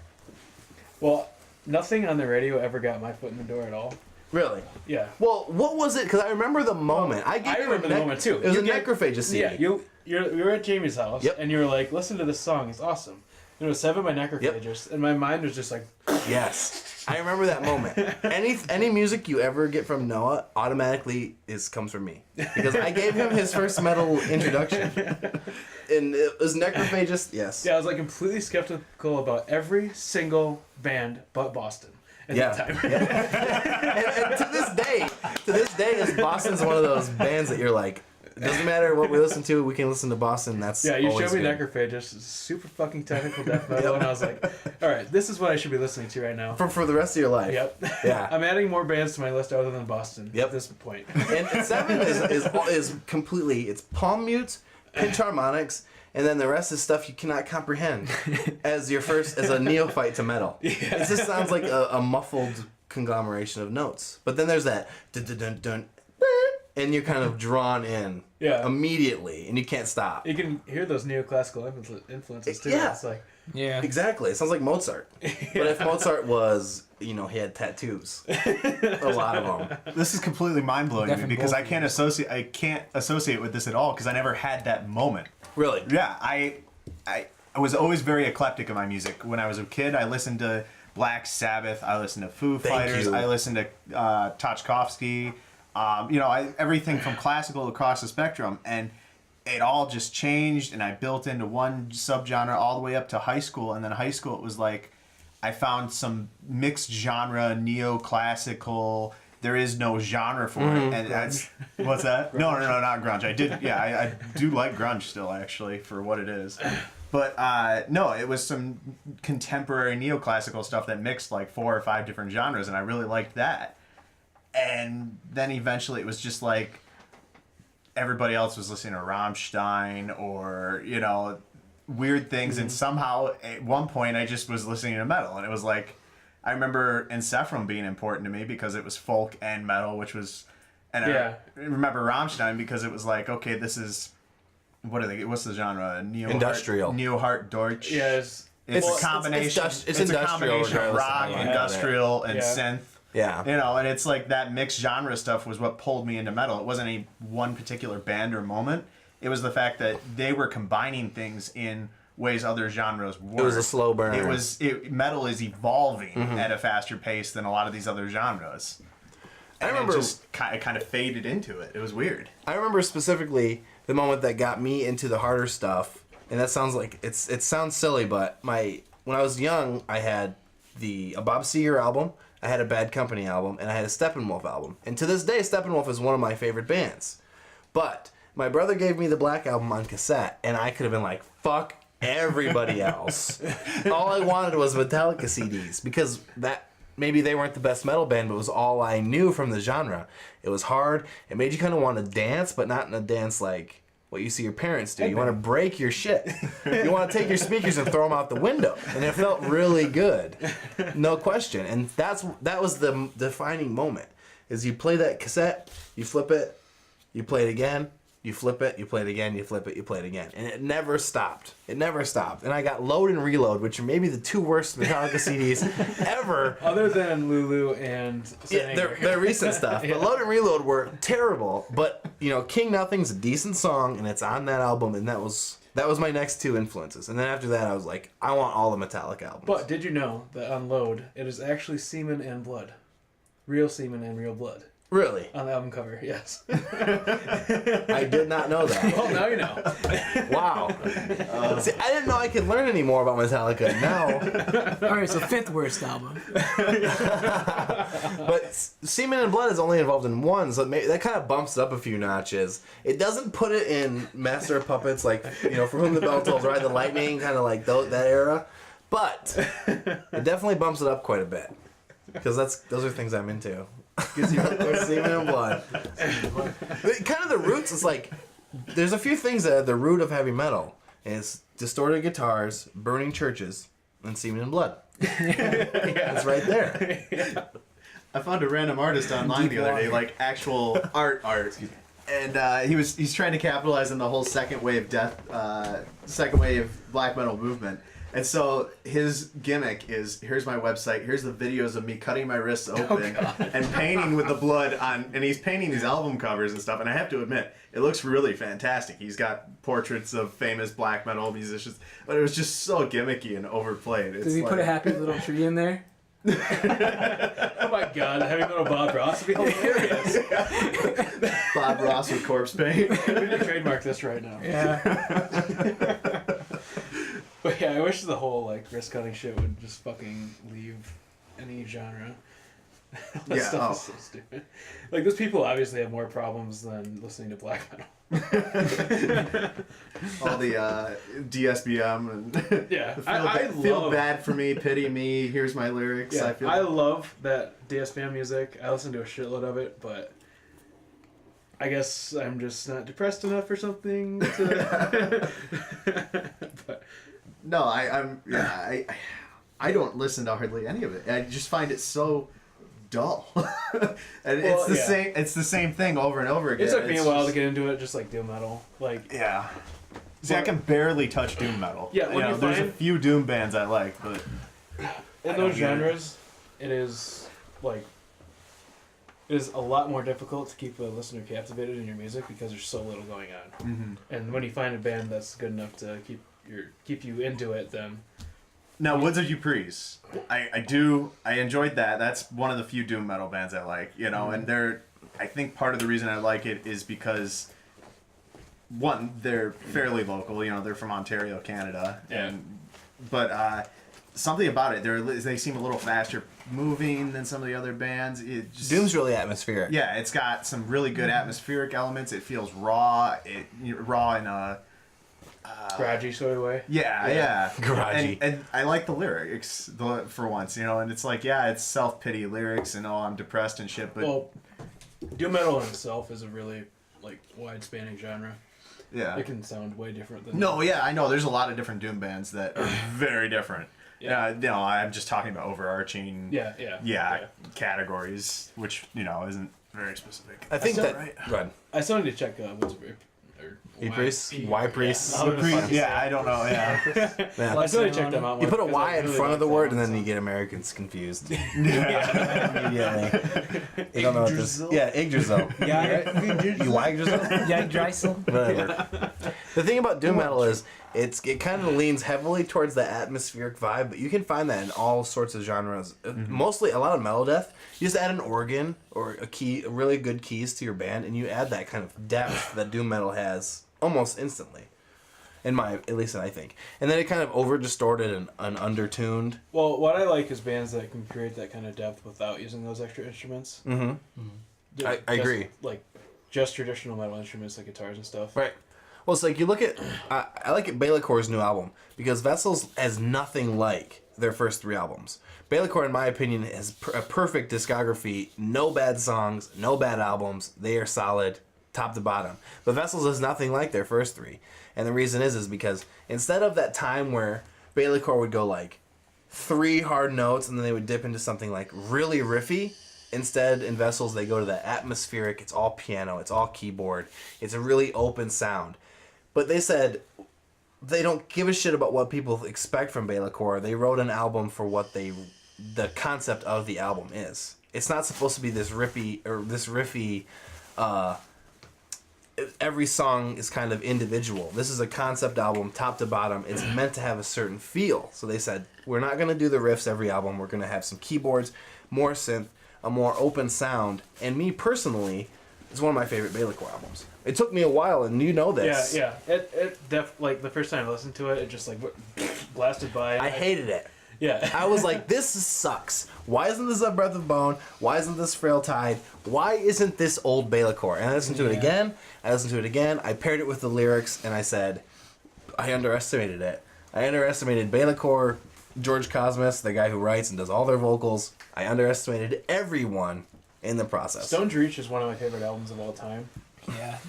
Well, nothing on the radio ever got my foot in the door at all. Really? Yeah. Well, what was it? Because I remember the moment. I remember the moment, too. It was You a get- Necrophagus CD. Yeah, you were at Jamie's house, Yep. and you were like, listen to this song, it's awesome. It was Seven by Necrophagus, and my mind was just like, Yes, I remember that moment. Any music you ever get from Noah automatically comes from me because I gave him his first metal introduction, and it was Necrophagus. Yes. yeah, I was like completely skeptical about every single band but Boston at that time. And to this day, is Boston's one of those bands that you're like, it doesn't matter what we listen to, we can listen to Boston. That's Yeah, you always showed me good. Necrophagus, super fucking technical death metal, and I was like, all right, this is what I should be listening to right now. for the rest of your life. Yep. Yeah. I'm adding more bands to my list other than Boston Yep. at this point. And Seven is completely, it's palm mute, pinch harmonics, and then the rest is stuff you cannot comprehend as a neophyte to metal. It just sounds like a muffled conglomeration of notes. But then there's that dun dun dun dun, and you're kind of drawn in immediately, and you can't stop. You can hear those neoclassical influences too. Yeah. It's like, Yeah. Exactly. It sounds like Mozart. But if Mozart was, he had tattoos. A lot of them. This is completely mind blowing to me Definitely because I both. can't associate with this at all because I never had that moment. Really? Yeah, I was always very eclectic in my music. When I was a kid, I listened to Black Sabbath, I listened to Foo Fighters, you. I listened to Tchaikovsky, everything from classical across the spectrum, and it all just changed, and I built into one subgenre all the way up to high school, and then high school it was like I found some mixed genre, neoclassical. There is no genre for it, and that's what's that? No, not grunge. I do like grunge still, actually, for what it is. But no, it was some contemporary neoclassical stuff that mixed like 4 or 5 different genres, and I really liked that. And then eventually, it was just like everybody else was listening to Rammstein or weird things, and somehow at one point I just was listening to metal, and it was like. I remember Encephrum being important to me because it was folk and metal, which was, and I remember Rammstein because it was like, okay, this is, what are they? What's the genre? Industrial. Neo-Hart Deutsch. yeah, It's a combination. It's a industrial combination of regardless of rock, how you look at it. industrial, and Yeah. synth. Yeah. And it's like that mixed genre stuff was what pulled me into metal. It wasn't any one particular band or moment. It was the fact that they were combining things in ways other genres weren't. It was a slow burn. Metal is evolving at a faster pace than a lot of these other genres. I And remember it just kind of faded into it. It was weird. I remember specifically the moment that got me into the harder stuff, and that sounds like it sounds silly, but when I was young, I had a Bob Seger album, I had a Bad Company album, and I had a Steppenwolf album. And to this day, Steppenwolf is one of my favorite bands. But my brother gave me the Black Album on cassette, and I could have been like, fuck everybody else. All I wanted was Metallica CDs because maybe they weren't the best metal band, but it was all I knew from the genre. It was hard. It made you kind of want to dance, but not in a dance like what you see your parents do. You want to break your shit. You want to take your speakers and throw them out the window. And it felt really good. No question. And that was the defining moment. Is you play that cassette, you flip it, you play it again, you flip it, you play it again, you flip it, you play it again. And it never stopped. It never stopped. And I got Load and Reload, which are maybe the 2 worst Metallica CDs ever. other than Lulu and Saint Yeah, Anger. they're recent stuff. But Load and Reload were terrible. But, King Nothing's a decent song, and it's on that album, and that was my next 2 influences. And then after that, I was like, I want all the Metallica albums. But did you know that on Load, it is actually semen and blood. Real semen and real blood. Really? On the album cover, yes. I did not know that. Well, now you know. Wow. See, I didn't know I could learn any more about Metallica. Now, All right, so 5th worst album. but Semen and Blood is only involved in 1, so that kind of bumps it up a few notches. It doesn't put it in Master of Puppets, like, For Whom the Bell Tolls, Ride the Lightning, kind of like that era. But it definitely bumps it up quite a bit. Because those are things I'm into. Semen and Blood. Kind of the roots is like, there's a few things that are the root of heavy metal. It's distorted guitars, burning churches, and semen and blood. It's right there. I found a random artist online the other day, like actual art. And he's trying to capitalize on the whole second wave black metal movement. And so his gimmick is, here's my website, here's the videos of me cutting my wrists open and painting with the blood on, and he's painting these album covers and stuff, and I have to admit, it looks really fantastic. He's got portraits of famous black metal musicians, but it was just so gimmicky and overplayed. Does he put a happy little tree in there? Oh my god, having little Bob Ross would be hilarious. Bob Ross with corpse paint. We need to trademark this right now. Yeah. But yeah, I wish the whole like wrist cutting shit would just fucking leave any genre. That Yeah, stuff is so stupid. Like those people obviously have more problems than listening to black metal. All the DSBM and Yeah, feel love bad for me, pity me, here's my lyrics. Yeah, I I love that DSBM music. I listen to a shitload of it, but I guess I'm just not depressed enough or something to... But No, I don't listen to hardly any of it. I just find it so dull. And Well, it's the same thing over and over again. it took me a while to just- get into it, just like doom metal. Like, Yeah. See, I can barely touch doom metal. Yeah, when you there's a find- few doom bands I like, but in I those don't get it. genres, it is like... It is a lot more difficult to keep a listener captivated in your music because there's so little going on. Mm-hmm. And when you find a band that's good enough to keep you into it, then Now, Woods of Ypres, I enjoyed that. That's one of the few doom metal bands I like, and I think part of the reason I like it is because, one, they're fairly local, they're from Ontario, Canada, Yeah. but something about it, they seem a little faster moving than some of the other bands. It just, Doom's really atmospheric. yeah, it's got some really good atmospheric elements. It feels raw, raw in a... garagey sort of way. Yeah. Garagey. And I like the lyrics for once, and it's like, yeah, it's self-pity lyrics and I'm depressed and shit, but Well, doom metal in itself is a really like wide-spanning genre. yeah. It can sound way different than No, yeah, I know. There's a lot of different doom bands that are very different. Yeah. No, I'm just talking about overarching Yeah. categories, which, isn't very specific. I think That's that. right. Go ahead. I still need to check what's Ypres? Ypres? Yeah, I don't know, yeah. Yeah. I still need to check them out. You more put a because I Y in really front of the like word, that and then one you get Americans confused. yeah. Immediately. You don't know what this. Yggdrasil? Yeah, Yggdrasil. Yeah. You Yggdrasil? Yeah, Dreisel. Whatever. The thing about doom metal is it kind of leans heavily towards the atmospheric vibe, but you can find that in all sorts of genres. Mostly a lot of metal death. You just add an organ or a really good keys to your band, and you add that kind of depth that doom metal has almost instantly. At least I think. And then it kind of over distorted and undertuned. Well, what I like is bands that can create that kind of depth without using those extra instruments. Mm-hmm. I agree. Like just traditional metal instruments like guitars and stuff. Right. Well, it's like you look at... I like Bailecor's new album because Vessels has nothing like their first 3 albums. Bailecor, in my opinion, has a perfect discography. No bad songs, no bad albums. They are solid, top to bottom. But Vessels is nothing like their first 3. And the reason is because instead of that time where Bailecor would go like 3 hard notes and then they would dip into something like really riffy, instead in Vessels they go to the atmospheric, it's all piano, it's all keyboard, it's a really open sound. But they said they don't give a shit about what people expect from Bailecor. They wrote an album for what the concept of the album is. It's not supposed to be this riffy every song is kind of individual. This is a concept album, top to bottom. It's meant to have a certain feel. So they said, we're not going to do the riffs every album. We're going to have some keyboards, more synth, a more open sound. And me personally, it's one of my favorite Bailecor albums. It took me a while, and you know this. Yeah. Like the first time I listened to it, it just like blasted by. I hated it. Yeah. I was like, this sucks. Why isn't this A Breath of Bone? Why isn't this Frail Tide? Why isn't this old Bailecor? And I listened to it again. I paired it with the lyrics, and I said, I underestimated it. I underestimated Bailecor, George Cosmas, the guy who writes and does all their vocals. I underestimated everyone in the process. Stone's Reach is one of my favorite albums of all time. Yeah.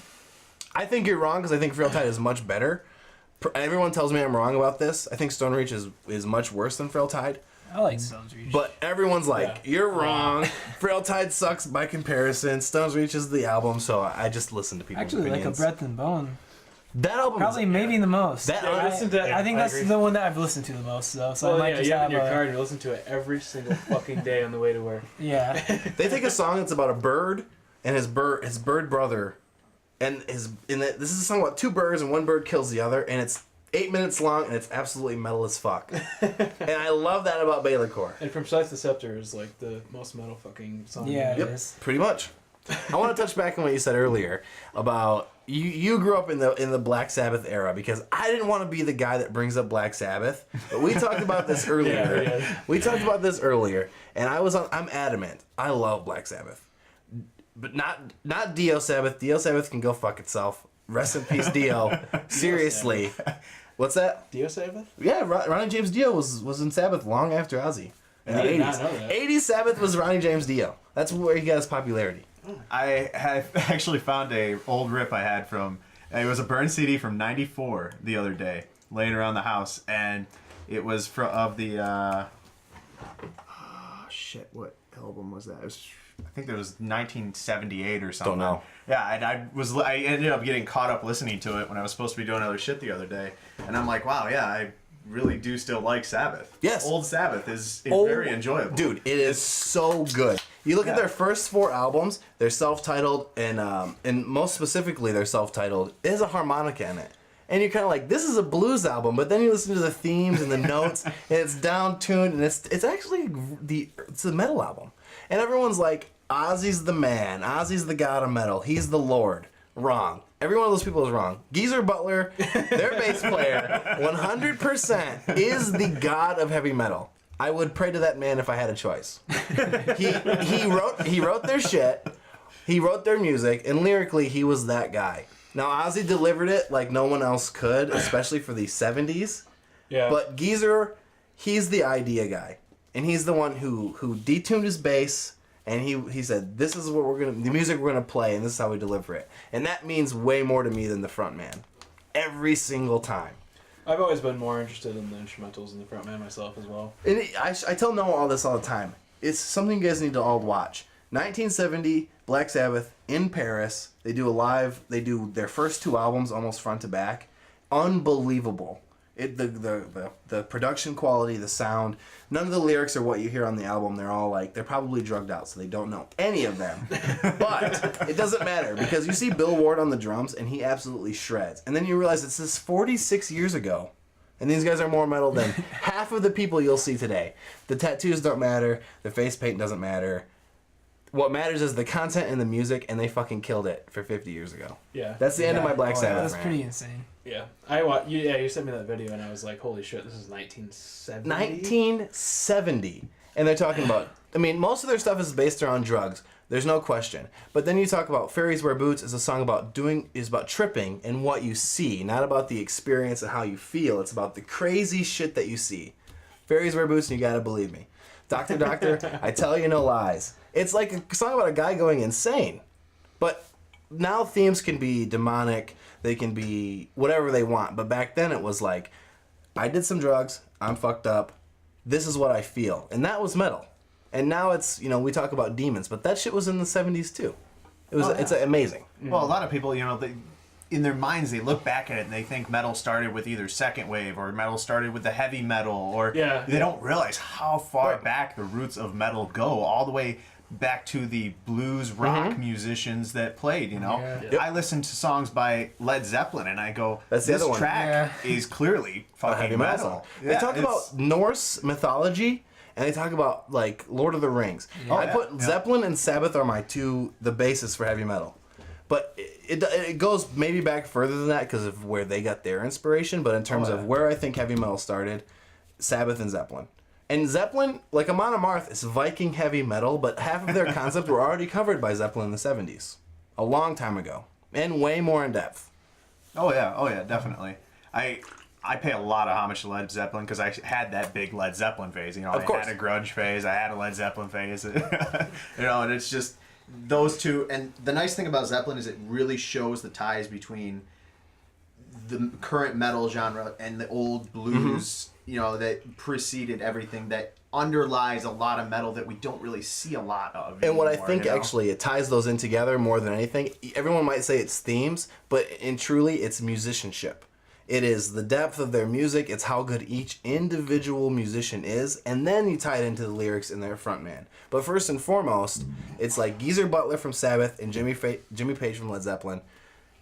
I think you're wrong because I think Frail Tide is much better. Everyone tells me I'm wrong about this. I think Stone Reach is much worse than Frail Tide. I like Stone's Reach. But everyone's like, you're wrong. Frail Tide sucks by comparison. Stone's Reach is the album, so I just listen to people's Actually, opinions. like A Breath and Bone. That album Probably is, maybe the most. that I listened to- I think I that's agree. the one that I've listened to the most, though. So I Well, might yeah, just you have it in have your a- car and you listen to it every single fucking day on the way to work. Yeah. they take a song that's about a bird and his bird brother, and this is a song about two birds and one bird kills the other, and it's 8 minutes long and it's absolutely metal as fuck. And I love that about Baylor. And From Scythe to Scepter is like the most metal fucking song. Yeah. Yep, is. pretty much. I want to touch back on what you said earlier about you grew up in the Black Sabbath era, because I didn't want to be the guy that brings up Black Sabbath, but we talked about this earlier. Yeah. We talked about this earlier, and I'm adamant. I love Black Sabbath, but not Dio Sabbath. Dio Sabbath can go fuck itself. Rest in peace, Dio. Seriously, what's that? Dio Sabbath? Yeah, Ronnie James Dio was in Sabbath long after Ozzy. In I the did not 80s. know that. 80s Sabbath was Ronnie James Dio. That's where he got his popularity. I have actually found a old rip I had from. It was a burn CD from '94 the other day, laying around the house, and it was of the. Shit! What album was that? It was. I think it was 1978 or something. Don't know. Yeah, and I ended up getting caught up listening to it when I was supposed to be doing other shit the other day, and I'm like, wow, yeah, I really do still like Sabbath. Yes. Old Sabbath is Oh, very enjoyable. Dude, it is so good. You look at their first 4 albums, they're self-titled, and most specifically, they're self-titled. It has a harmonica in it. And you're kind of like, this is a blues album, but then you listen to the themes and the notes, and it's down-tuned, and it's actually it's a metal album. And everyone's like, Ozzy's the man. Ozzy's the god of metal. He's the Lord. Wrong. Every one of those people is wrong. Geezer Butler, their bass player, 100% is the god of heavy metal. I would pray to that man if I had a choice. He wrote their shit, he wrote their music, and lyrically he was that guy. Now Ozzy delivered it like no one else could, especially for the 70s. Yeah. But Geezer, he's the idea guy, and he's the one who detuned his bass. And he said, this is what the music we're gonna play, and this is how we deliver it. And that means way more to me than the front man. Every single time. I've always been more interested in the instrumentals and the frontman myself as well. And I tell Noah all this all the time. It's something you guys need to all watch. 1970, Black Sabbath in Paris. They do their first 2 albums almost front to back. Unbelievable. The production quality, the sound, none of the lyrics are what you hear on the album. They're all they're probably drugged out, so they don't know any of them. But it doesn't matter, because you see Bill Ward on the drums and he absolutely shreds. And then you realize it's this 46 years ago. And these guys are more metal than half of the people you'll see today. The tattoos don't matter, the face paint doesn't matter. What matters is the content and the music, and they fucking killed it for 50 years ago. Yeah. That's the end of my Black Sabbath That's rant. pretty insane. Yeah. You sent me that video and I was like, holy shit, this is 1970? 1970. And they're talking about, most of their stuff is based around drugs. There's no question. But then you talk about Fairies Wear Boots is a song about tripping and what you see, not about the experience and how you feel. It's about the crazy shit that you see. Fairies Wear Boots and you gotta believe me. Doctor, Doctor, I tell you no lies. It's like a song about a guy going insane. But now themes can be demonic, they can be whatever they want. But back then it was like, I did some drugs, I'm fucked up, this is what I feel. And that was metal. And now it's, we talk about demons, but that shit was in the 70s too. It's amazing. Well, a lot of people, they, in their minds, they look back at it and they think metal started with either second wave or metal started with the heavy metal, or they don't realize how far back the roots of metal go, all the way back to the blues rock musicians that played. I listen to songs by Led Zeppelin and I go, That's the this other one. track is clearly fucking Heavy metal. They talk about Norse mythology, and they talk about Lord of the Rings. I put Zeppelin and Sabbath are the basis for heavy metal. But it goes maybe back further than that because of where they got their inspiration. But in terms of where I think heavy metal started, Sabbath and Zeppelin. And Zeppelin, like Amon Amarth, is Viking heavy metal, but half of their concepts were already covered by Zeppelin in the 70s. A long time ago. And way more in depth. Oh yeah, definitely. I pay a lot of homage to Led Zeppelin because I had that big Led Zeppelin phase. I course. had a grunge phase, I had a Led Zeppelin phase. And it's just those two. And the nice thing about Zeppelin is it really shows the ties between the current metal genre and the old blues that preceded everything that underlies a lot of metal that we don't really see a lot of. And what I anymore, think actually it ties those in together more than anything. Everyone might say it's themes, but truly it's musicianship. It is the depth of their music. It's how good each individual musician is, and then you tie it into the lyrics and their frontman. But first and foremost, it's like Geezer Butler from Sabbath and Jimmy Page from Led Zeppelin.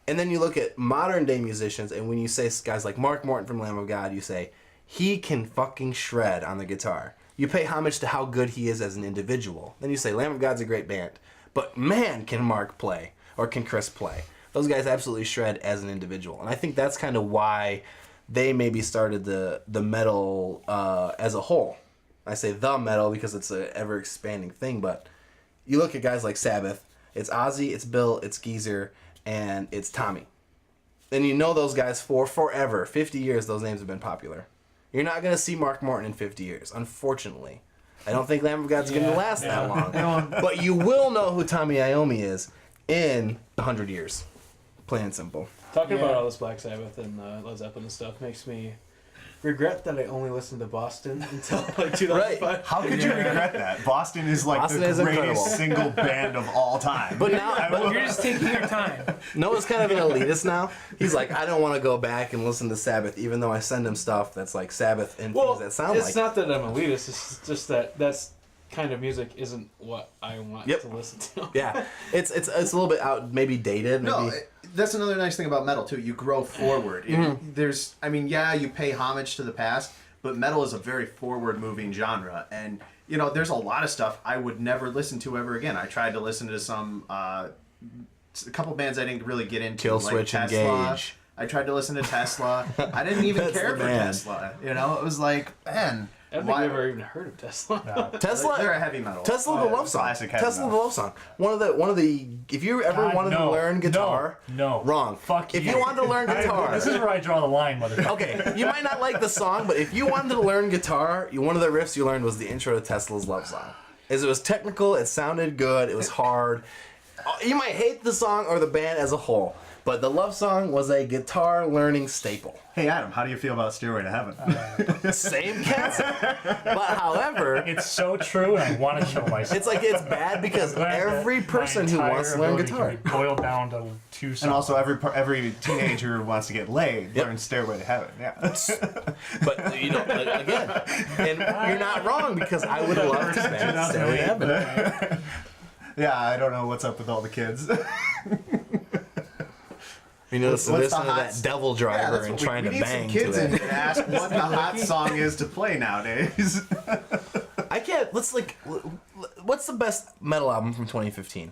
And then you look at modern day musicians, and when you say guys like Mark Morton from Lamb of God, you say he can fucking shred on the guitar. You pay homage to how good he is as an individual. Then you say Lamb of God's a great band, but man, can Mark play or can Chris play? Those guys absolutely shred as an individual, and I think that's kind of why they maybe started the metal as a whole. I say the metal because it's an ever expanding thing, but you look at guys like Sabbath. It's Ozzy, it's Bill, it's Geezer, and it's Tommy. And you know those guys for forever. 50 years, those names have been popular. You're not going to see Mark Morton in 50 years, unfortunately. I don't think Lamb of God's going to last that long. But you will know who Tommy Iommi is in 100 years. Plain and simple. Talking about all this Black Sabbath and Led Zeppelin and stuff makes me regret that I only listened to Boston until like 2005. Right. How could you regret that? Boston is like Boston the is greatest incredible. single band of all time. But now, You're just taking your time. Noah's kind of an elitist now. He's like, I don't want to go back and listen to Sabbath, even though I send him stuff that's like Sabbath and things that sound like. It's not that I'm elitist. It's just that that's kind of music isn't what I want to listen to. Yeah, it's a little bit out, maybe dated. Maybe. No, that's another nice thing about metal too. You grow forward. You pay homage to the past, but metal is a very forward-moving genre, and there's a lot of stuff I would never listen to ever again. I tried to listen to some a couple bands I didn't really get into, Killswitch like and Tesla. Gage. I tried to listen to Tesla. I didn't even That's care the for band. Tesla. It was like, man, I don't think I've ever even heard of Tesla. Tesla, they're a heavy metal. Tesla, the love song. Classic heavy Tesla, the metal. love song. One of the. If you ever wanted to learn guitar, No. wrong. Fuck If you. you wanted to learn guitar, This is where I draw the line, motherfucker. okay, you might not like the song, but if you wanted to learn guitar, one of the riffs you learned was the intro to Tesla's love song. As it was technical, it sounded good, it was hard. You might hate the song or the band as a whole, but the love song was a guitar learning staple. Hey Adam, how do you feel about Stairway to Heaven? Same concept, but however, It's so true, and I want to kill myself. it's like it's bad because Glad that every my person who entire wants to learn ability guitar. can be boiled down to two songs. And also, every teenager who wants to get laid learns Stairway to Heaven. Yeah. But again, and you're not wrong because I would love to spend Stairway to Heaven. Yeah, I don't know what's up with all the kids. You know, What's listen the to hot that devil driver and trying to we need bang some kids to in it. here to ask what the hot song is to play nowadays. I can't. What's the best metal album from 2015?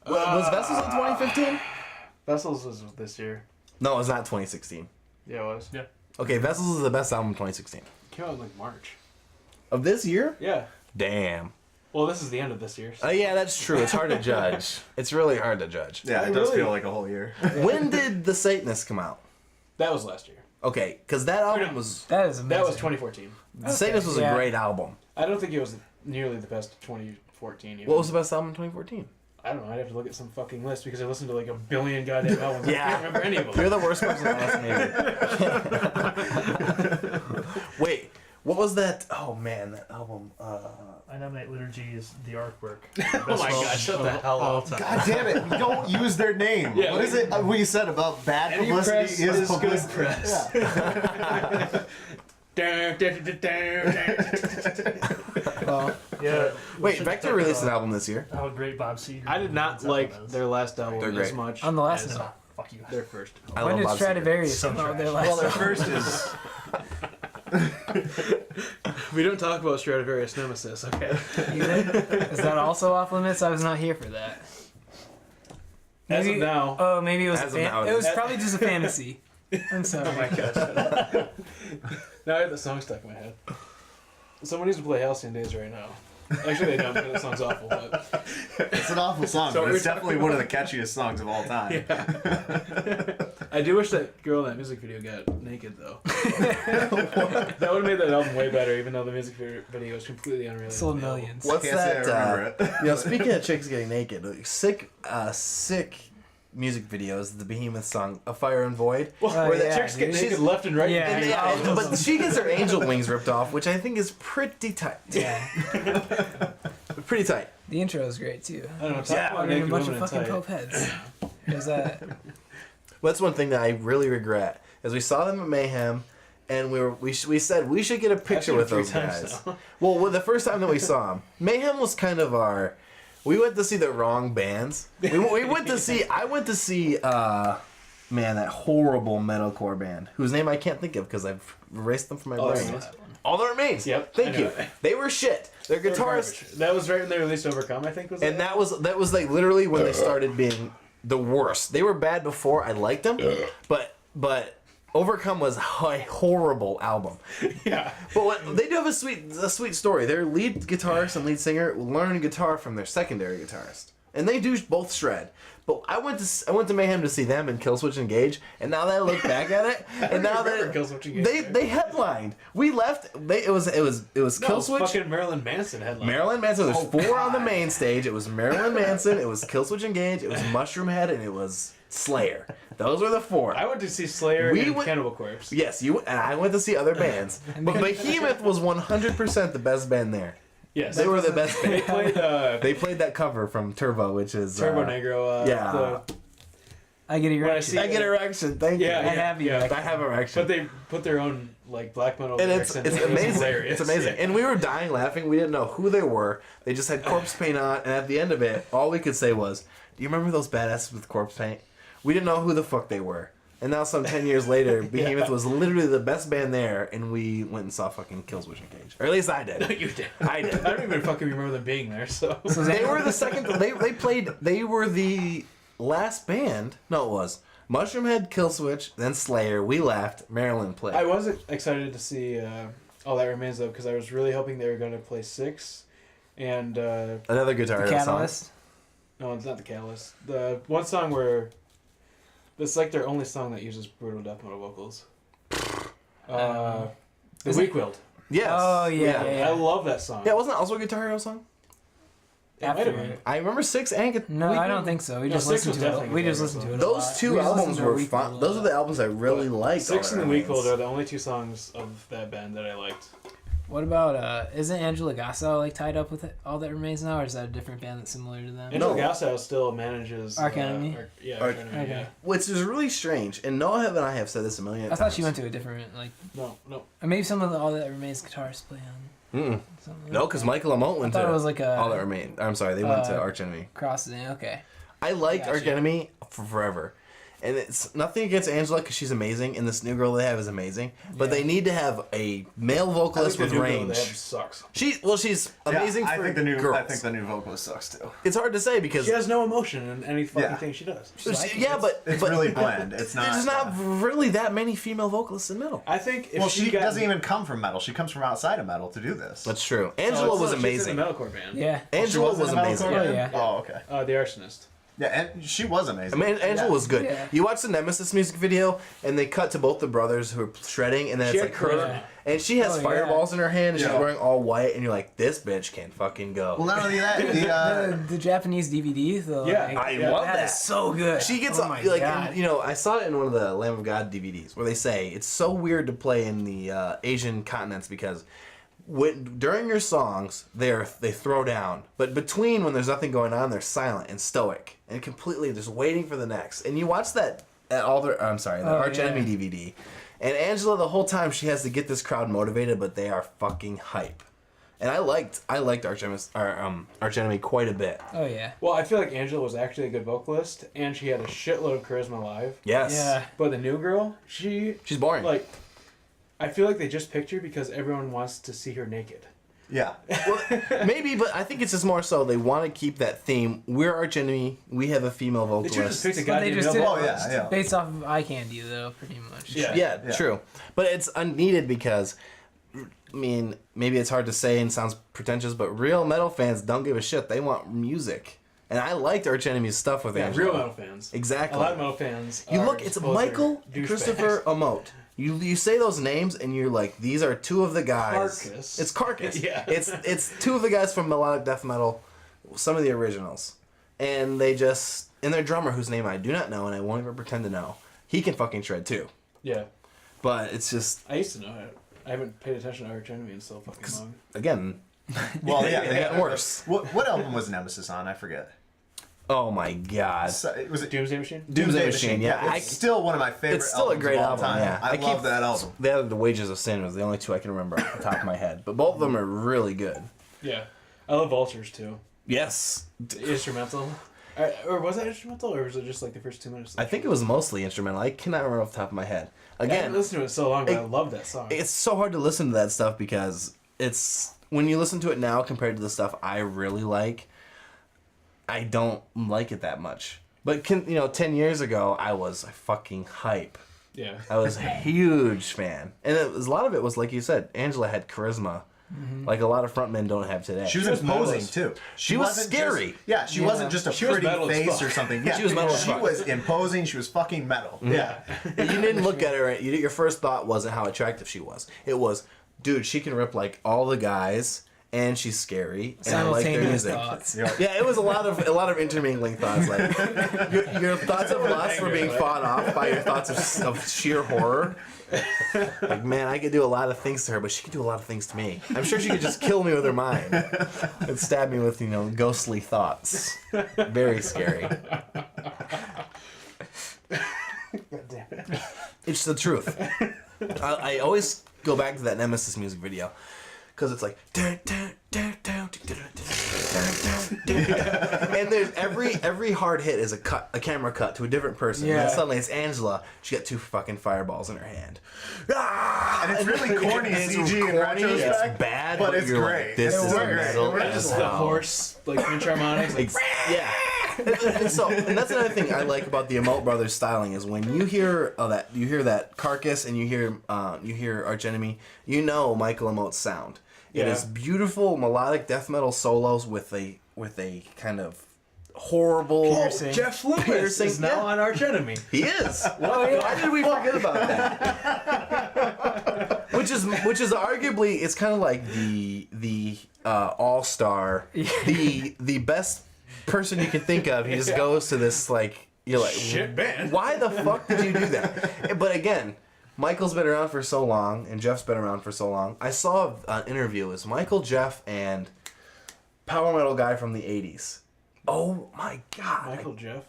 Was Vessels in 2015? Vessels was this year. No, it was not 2016. Yeah, it was. Yeah. Okay, Vessels is the best album in 2016. Came out in like March. Of this year? Yeah. Damn. Well, this is the end of this year. So. Yeah, that's true. It's hard to judge. It's really hard to judge. Yeah, it does feel like a whole year. When did The Satanists come out? That was last year. Okay, because that album was... That is amazing. That was 2014. The Satanists was a great album. I don't think it was nearly the best 2014. Even. What was the best album in 2014? I don't know. I'd have to look at some fucking list because I listened to like a billion goddamn albums. Yeah. I can't remember any of them. You're the worst person to ask me. Wait, what was that? Oh man, that album. I nominate Liturgy as the artwork. Oh my god, shut the hell up. God damn it! We don't use their name. Yeah, what is it we said about bad Any publicity press is is good publicity? press. Yeah. Wait, Vector released an album this year. How great Bob Seger. I did not like their last album They're as great. much On the last as note. Fuck you. their first. I When love did Bob Seger. Stradivarius So come out with their trash. last Well, their album? first is We don't talk about Stradivarius Nemesis, okay? Is that also off limits? I was not here for that. As of now. Oh, maybe it was. As of now, It was as- probably just a fantasy. I'm sorry. Oh my gosh. Now I have the song stuck in my head. Someone needs to play Halcyon Days right now. Actually, they don't, because that song's awful, but... it's an awful song, So but we're it's definitely one of the catchiest songs of all time. I do wish that girl in that music video got naked, though. That would have made that album way better, even though the music video was completely unrelated. Sold to the album. millions. What's Can't say I that? remember it. You know, speaking of chicks getting naked, sick music video is the Behemoth song "A Fire and Void." Well, where the the chicks get she's- naked left and right. Yeah, and and but she gets her angel wings ripped off, which I think is pretty tight. Yeah. Pretty tight. The intro is great too. I don't know. Talk Yeah. about I mean, a naked bunch women of in fucking tight. Pope heads. There's that. Well, that's one thing that I really regret is we saw them at Mayhem, and we said we should get a picture seen with it 3 those times guys. now. Well, the first time that we saw them, Mayhem was kind of our. We went to see the wrong bands. We went to see. I went to see. Man, that horrible metalcore band whose name I can't think of because I've erased them from my All That brain. Remains. All That Remains. Yep, Thank I know you. that. They were shit. Their They were guitarist. garbage. That was right when they released Overcome, I think. Was And that was like literally when they started being the worst. They were bad before. I liked them, but Overcome was a horrible album. Yeah. But they do have a sweet story. Their lead guitarist and lead singer learned guitar from their secondary guitarist, and they do both shred. But I went to Mayhem to see them and Killswitch Engage, and now that I look back at it, and now remember that Killswitch Engage, they headlined, we left. It was No, Killswitch. fucking Marilyn Manson headline. Marilyn Manson. There's Oh, 4 on the main stage. It was Marilyn Manson. It was Killswitch Engage. It was Mushroomhead, and it was Slayer. Those were the 4. I went to see Slayer We and went- Cannibal Corpse. Yes, you and I went to see other bands, but Behemoth was 100% the best band there. Yes. They were the best They band. played They played that cover from Turbo, which is Turbo Negro. yeah. I get When I erection. see- I get erection. Thank Yeah, you. I have you. yeah. I have erection. But they put their own like black metal And lyrics it's in it. amazing. Hilarious. It's amazing. Yeah. And we were dying laughing. We didn't know who they were. They just had corpse paint on, and at the end of it, all we could say was, "Do you remember those badasses with corpse paint?" We didn't know who the fuck they were. And now, some 10 years later, Behemoth was literally the best band there, and we went and saw fucking Killswitch Engage. Or at least I did. You did. I did. I don't even fucking remember them being there. So They were the second. They played. They were the last band. No, it was Mushroomhead, Killswitch, then Slayer. We left. Marilyn played. I was excited to see All That Remains though because I was really hoping they were going to play 6, and Another guitar The Hero song. Catalyst. no, it's not the Catalyst. The one song where it's like their only song that uses brutal death metal vocals. The Is Weak Willed. Yes. Oh, yeah. I love that song. Yeah, wasn't it also a Guitar Hero song? It might have After been. it. I remember 6 and No, I don't think so. We No, just 6 listened was to it. definitely We just Guitar listened to Hero. it. a Those lot. 2 We just albums listened to were Weak fun. Will Those a are the lot. albums I really liked. 6 and All The That Weak Willed Remains. are the only 2 songs of that band that I liked. What about isn't Angela Gasso like tied up with it, All That Remains now, or is that a different band that's similar to them? Angelo No. Gasso still manages Arch Enemy? Arch Enemy, Okay. yeah. Which is really strange, and Noah and I have said this a million I times. thought she went to a different like, No. or maybe some of the All That Remains guitarists play on. Mm-mm. Something No, like because that. Michael Amott I went thought to it was like a All That Remained. I'm sorry, they went to Arch Enemy. cross. Okay. I liked Gotcha. Arch Enemy for forever. And it's nothing against Angela because she's amazing, and this new girl they have is amazing. But Yeah. they need to have a male I vocalist think with the new girl range. they have sucks. She's amazing I for think the new girls. I think the new vocalist sucks too. It's hard to say because She has no emotion in any fucking Yeah. thing she does. It's really bland. It's not. There's not really that many female vocalists in metal. I think if Well, she she got, doesn't even come from metal. She comes from outside of metal to do this. That's true. Oh, Angela it's was not- she's in amazing. a metalcore band. Yeah. Angela She was in a metalcore amazing. band? Yeah. Oh, okay. The Arsonist. Yeah, and she was amazing. I mean, Angela Yeah. was good. Yeah. You watch the Nemesis music video, and they cut to both the brothers who are shredding, and then She it's had like her, charisma. and she has Oh, yeah. fireballs in her hand, and she's Yeah. wearing all white, and you're like, this bitch can fucking go. Well, not only that, The Japanese DVD. The, Yeah. like, I love that that. is so good. She gets oh my like, God. and, you know, I saw it in one of the Lamb of God DVDs where they say it's so weird to play in the Asian continents because during your songs they throw down, but between when there's nothing going on, they're silent and stoic and completely just waiting for the next. And you watch that at all the Arch yeah. Enemy DVD, and Angela the whole time she has to get this crowd motivated, but they are fucking hype. And I liked Arch Enemy quite a bit. Oh yeah. Well, I feel like Angela was actually a good vocalist, and she had a shitload of charisma live. Yes. Yeah. But the new girl, she's boring. like, I feel like they just picked her because everyone wants to see her naked. Yeah. Maybe, but I think it's just more so they want to keep that theme. We're Arch Enemy. We have a female They should vocalist. just picked a But they goddamn just male did Oh, vocalist. yeah. based off of eye candy though, pretty much. Yeah. Yeah, true. But it's unneeded because, I mean, maybe it's hard to say and sounds pretentious, but real metal fans don't give a shit. They want music. And I liked Arch Enemy's stuff with Yeah, Angela. real metal fans. Exactly. A lot of metal fans. You are look, it's poser Michael douchebags. Christopher Amott. You say those names and you're like, these are two of the guys. Carcass. It's Carcass. Yeah. It's two of the guys from melodic death metal, some of the originals, and they just and their drummer, whose name I do not know and I won't even pretend to know, he can fucking shred too. Yeah. But it's just, I used to know it. I haven't paid attention to Arch Enemy in so fucking long. again, Well, yeah, they got worse. What album was Nemesis on? I forget. Oh my god. Was it Doomsday Machine? Doomsday Machine, yeah. It's still one of my favorite. It's still a albums great of all album, time. yeah. I love that album. The Wages of Sin was the only two I can remember off the top of my head. But both of them are really good. Yeah. I love Vultures too. Yes. Instrumental. Or was that instrumental, or was it just like the first 2 minutes? I think it was mostly instrumental. I cannot remember off the top of my head. I Again, haven't listened to it so long, but I love that song. it's so hard to listen to that stuff because it's when you listen to it now compared to the stuff I really like, I don't like it that much. But 10 years ago, I was a fucking hype. Yeah. I was a huge fan, and a lot of it was like you said. Angela had charisma, like a lot of frontmen don't have today. She was imposing metal. too. She was wasn't scary. She wasn't just a She was pretty metal as face fuck. or something. Yeah, She was metal as She fuck. was imposing. She was fucking metal. Yeah. You didn't look at her. Your first thought wasn't how attractive she was. It was, dude, she can rip like all the guys, and she's scary, and I like their Simultaneous music. thoughts. Yeah, it was a lot of intermingling thoughts. Like your thoughts of lust were being fought off by your thoughts of sheer horror. Like, man, I could do a lot of things to her, but she could do a lot of things to me. I'm sure she could just kill me with her mind and stab me with ghostly thoughts. Very scary. God damn it. It's the truth. I always go back to that Nemesis music video because it's like and there's every hard hit is a camera cut to a different person. And Yeah. then suddenly it's Angela. She got 2 fucking fireballs in her hand. And it's really corny And it's CG in corny, retrospect. it's bad, but it's you're great. Like, this It is works. metal. It works. as Just the hell. horse, like Finch harmonics. Like, Yeah. And that's another thing I like about the Emote Brothers styling is when you hear that Carcass and you hear Arch Enemy, you know Michael Emote's sound. It Yeah. is beautiful melodic death metal solos with a kind of horrible Piercing. Jeff Loomis Piercing, is now yeah. on Arch Enemy. He is. Why did we forget about that? Which is arguably it's kind of like the all-star, the best person you can think of. He just goes to this like you're like Shit, man. Why the fuck did you do that? But again, Michael's been around for so long and Jeff's been around for so long. I saw an interview. It was Michael, Jeff, and power metal guy from the 80s. Oh my god. Michael Jeff.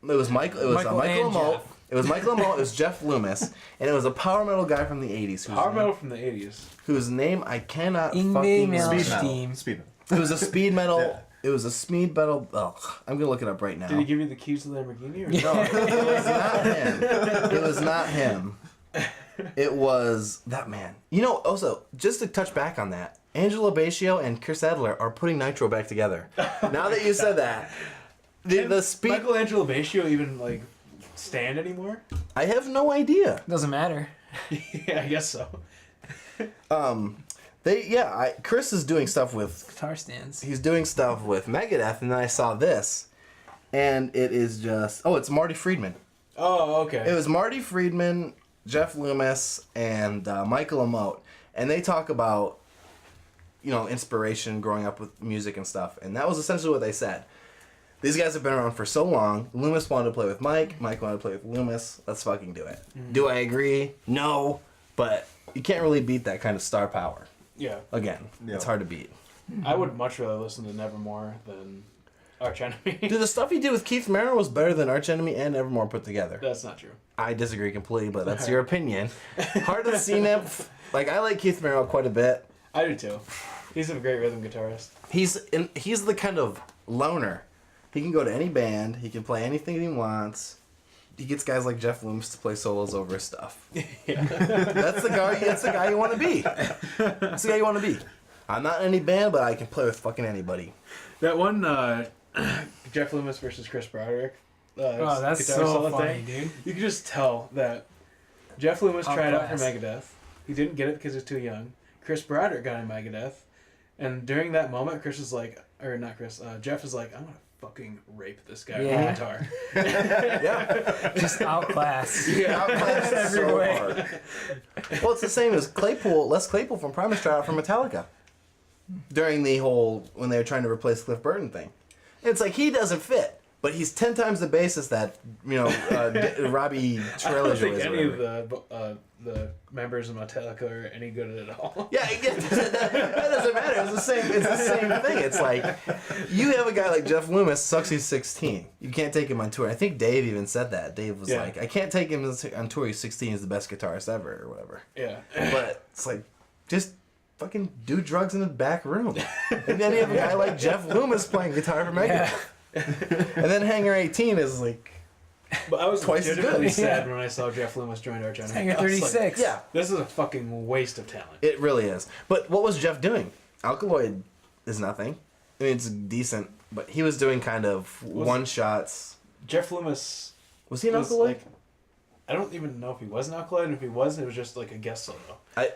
It was Michael. It was Michael Michael and Emote. Jeff. It was Michael Emote. It was Jeff Loomis, and it was a power metal guy from the 80s. Power metal from the 80s. Whose name I cannot Ingve fucking Malmsteen. Speed metal. Steam. Speed metal. It was a speed metal. Yeah. It was a speed metal. Oh, I'm gonna look it up right now. Did he give you the keys to the Lamborghini? Or No, it was not him. It was not him. It was that man. Also, just to touch back on that, Angela Batio and Chris Adler are putting Nitro back together. Now that you said that, the speed. Michelangelo Batio even like stand anymore? I have no idea. Doesn't matter. Yeah, I guess so. Chris is doing stuff with. Guitar stands. He's doing stuff with Megadeth, and then I saw this, and it is just. Oh, it's Marty Friedman. Oh, okay. It was Marty Friedman, Jeff Loomis, and Michael Emote, and they talk about, inspiration, growing up with music and stuff, and that was essentially what they said. These guys have been around for so long. Loomis wanted to play with Mike. Mike wanted to play with Loomis. Let's fucking do it. Do I agree? No, but you can't really beat that kind of star power. Yeah. Again, Yeah. it's hard to beat. I would much rather listen to Nevermore than Arch Enemy. Dude, the stuff he did with Keith Merrow was better than Arch Enemy and Evermore put together. That's not true. I disagree completely, but that's your opinion. Heart of the CNIP, I like Keith Merrow quite a bit. I do too. He's a great rhythm guitarist. He's the kind of loner. He can go to any band. He can play anything he wants. He gets guys like Jeff Loomis to play solos over his stuff. Yeah. That's the guy you want to be. That's the guy you want to be. I'm not in any band, but I can play with fucking anybody. That one Jeff Loomis versus Chris Broderick. Oh, that's guitar so solo funny, thing. dude. You can just tell that Jeff Loomis tried out for Outclassed. Megadeth. He didn't get it because he was too young. Chris Broderick got in Megadeth. And during that moment, Jeff is like, I'm gonna fucking rape this guy Yeah. with a guitar. Yeah. Just outclassed. Outclassed Every so way. hard. Well, it's the same as Les Claypool from Primus tried out for Metallica during the whole when they were trying to replace Cliff Burton thing. It's like he doesn't fit, But he's 10 times the bassist that Robbie I don't Treleaser think is. any Or of the members of Metallica are any good at all. yeah, that doesn't matter. It's the same. It's the same thing. It's like you have a guy like Jeff Loomis. Sucks he's 16. You can't take him on tour. I think Dave even said that. Dave was like, I can't take him on tour. He's 16. He's the best guitarist ever, or whatever. Yeah. But it's like just fucking do drugs in the back room. And then you have a guy like Jeff Loomis playing guitar for Megadeth. And then Hangar 18 is like. But I was Twice as good. legitimately sad Yeah. when I saw Jeff Loomis join Arch Enemy. Hangar I was like, 36. Yeah, this is a fucking waste of talent. it really is. But what was Jeff doing? Alkaloid is nothing. I mean, it's decent, but he was doing kind of one shots. Jeff Loomis Was he an was Alkaloid? like, I don't even know if he was an Alkaloid, and if he wasn't, it was just like a guest solo.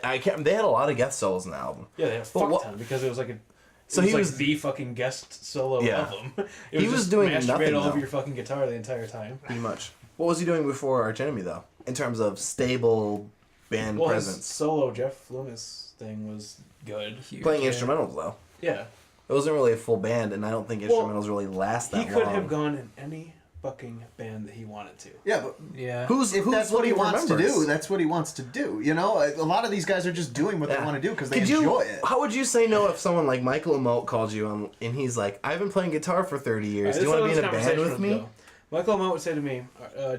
I can't. They had a lot of guest solos in the album. Yeah, they had a But fuck what- ton because it was like So it he was was like the fucking guest solo Yeah. album. He was just doing masturbate nothing, all though. over your fucking guitar the entire time. pretty much. What was he doing before Arch Enemy though? In terms of stable band Well, his presence, solo Jeff Loomis thing was good. Huge, playing yeah. instrumentals though. Yeah, It wasn't really a full band, and I don't think Well, instrumentals really last that he could long. have gone in any fucking band that he wanted to. Yeah, but Yeah. if that's what he wants to remembers? do, that's what he wants to do. You know, a lot of these guys are just doing what they Yeah. want to do because they Could enjoy you? it. How would you say no if someone like Michael Emote called you on, and he's like, "I've been playing guitar for 30 years. Do you want to be in a band with me?" Michael Amott would say to me,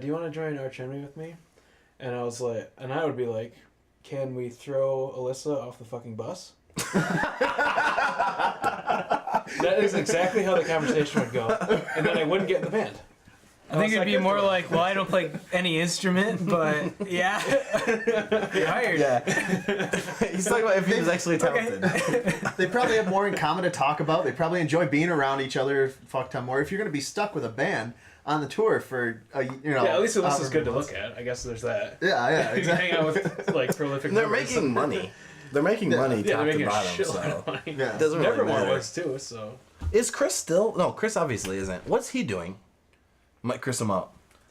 "Do you want to join Arch Enemy with me?" And I was like, and I would be like, "Can we throw Alyssa off the fucking bus?" That is exactly how the conversation would go, and then I wouldn't get in the band. I think it'd be more like, well, I don't play any instrument, but yeah, you're hired. Yeah. He's talking about if he was actually talented. They probably have more in common to talk about. They probably enjoy being around each other fuck ton more. If you're going to be stuck with a band on the tour for Yeah, at least Alyssa's however good to months. look at. I guess there's that. Yeah, You can exactly. hang out with like prolific. They're members. making money. They're making money Yeah, they're top making to a bottom. shitload So of money. Yeah. it doesn't really Nevermore matter. was too. So Is Chris still? No, Chris obviously isn't. What's he doing? Chris Emote.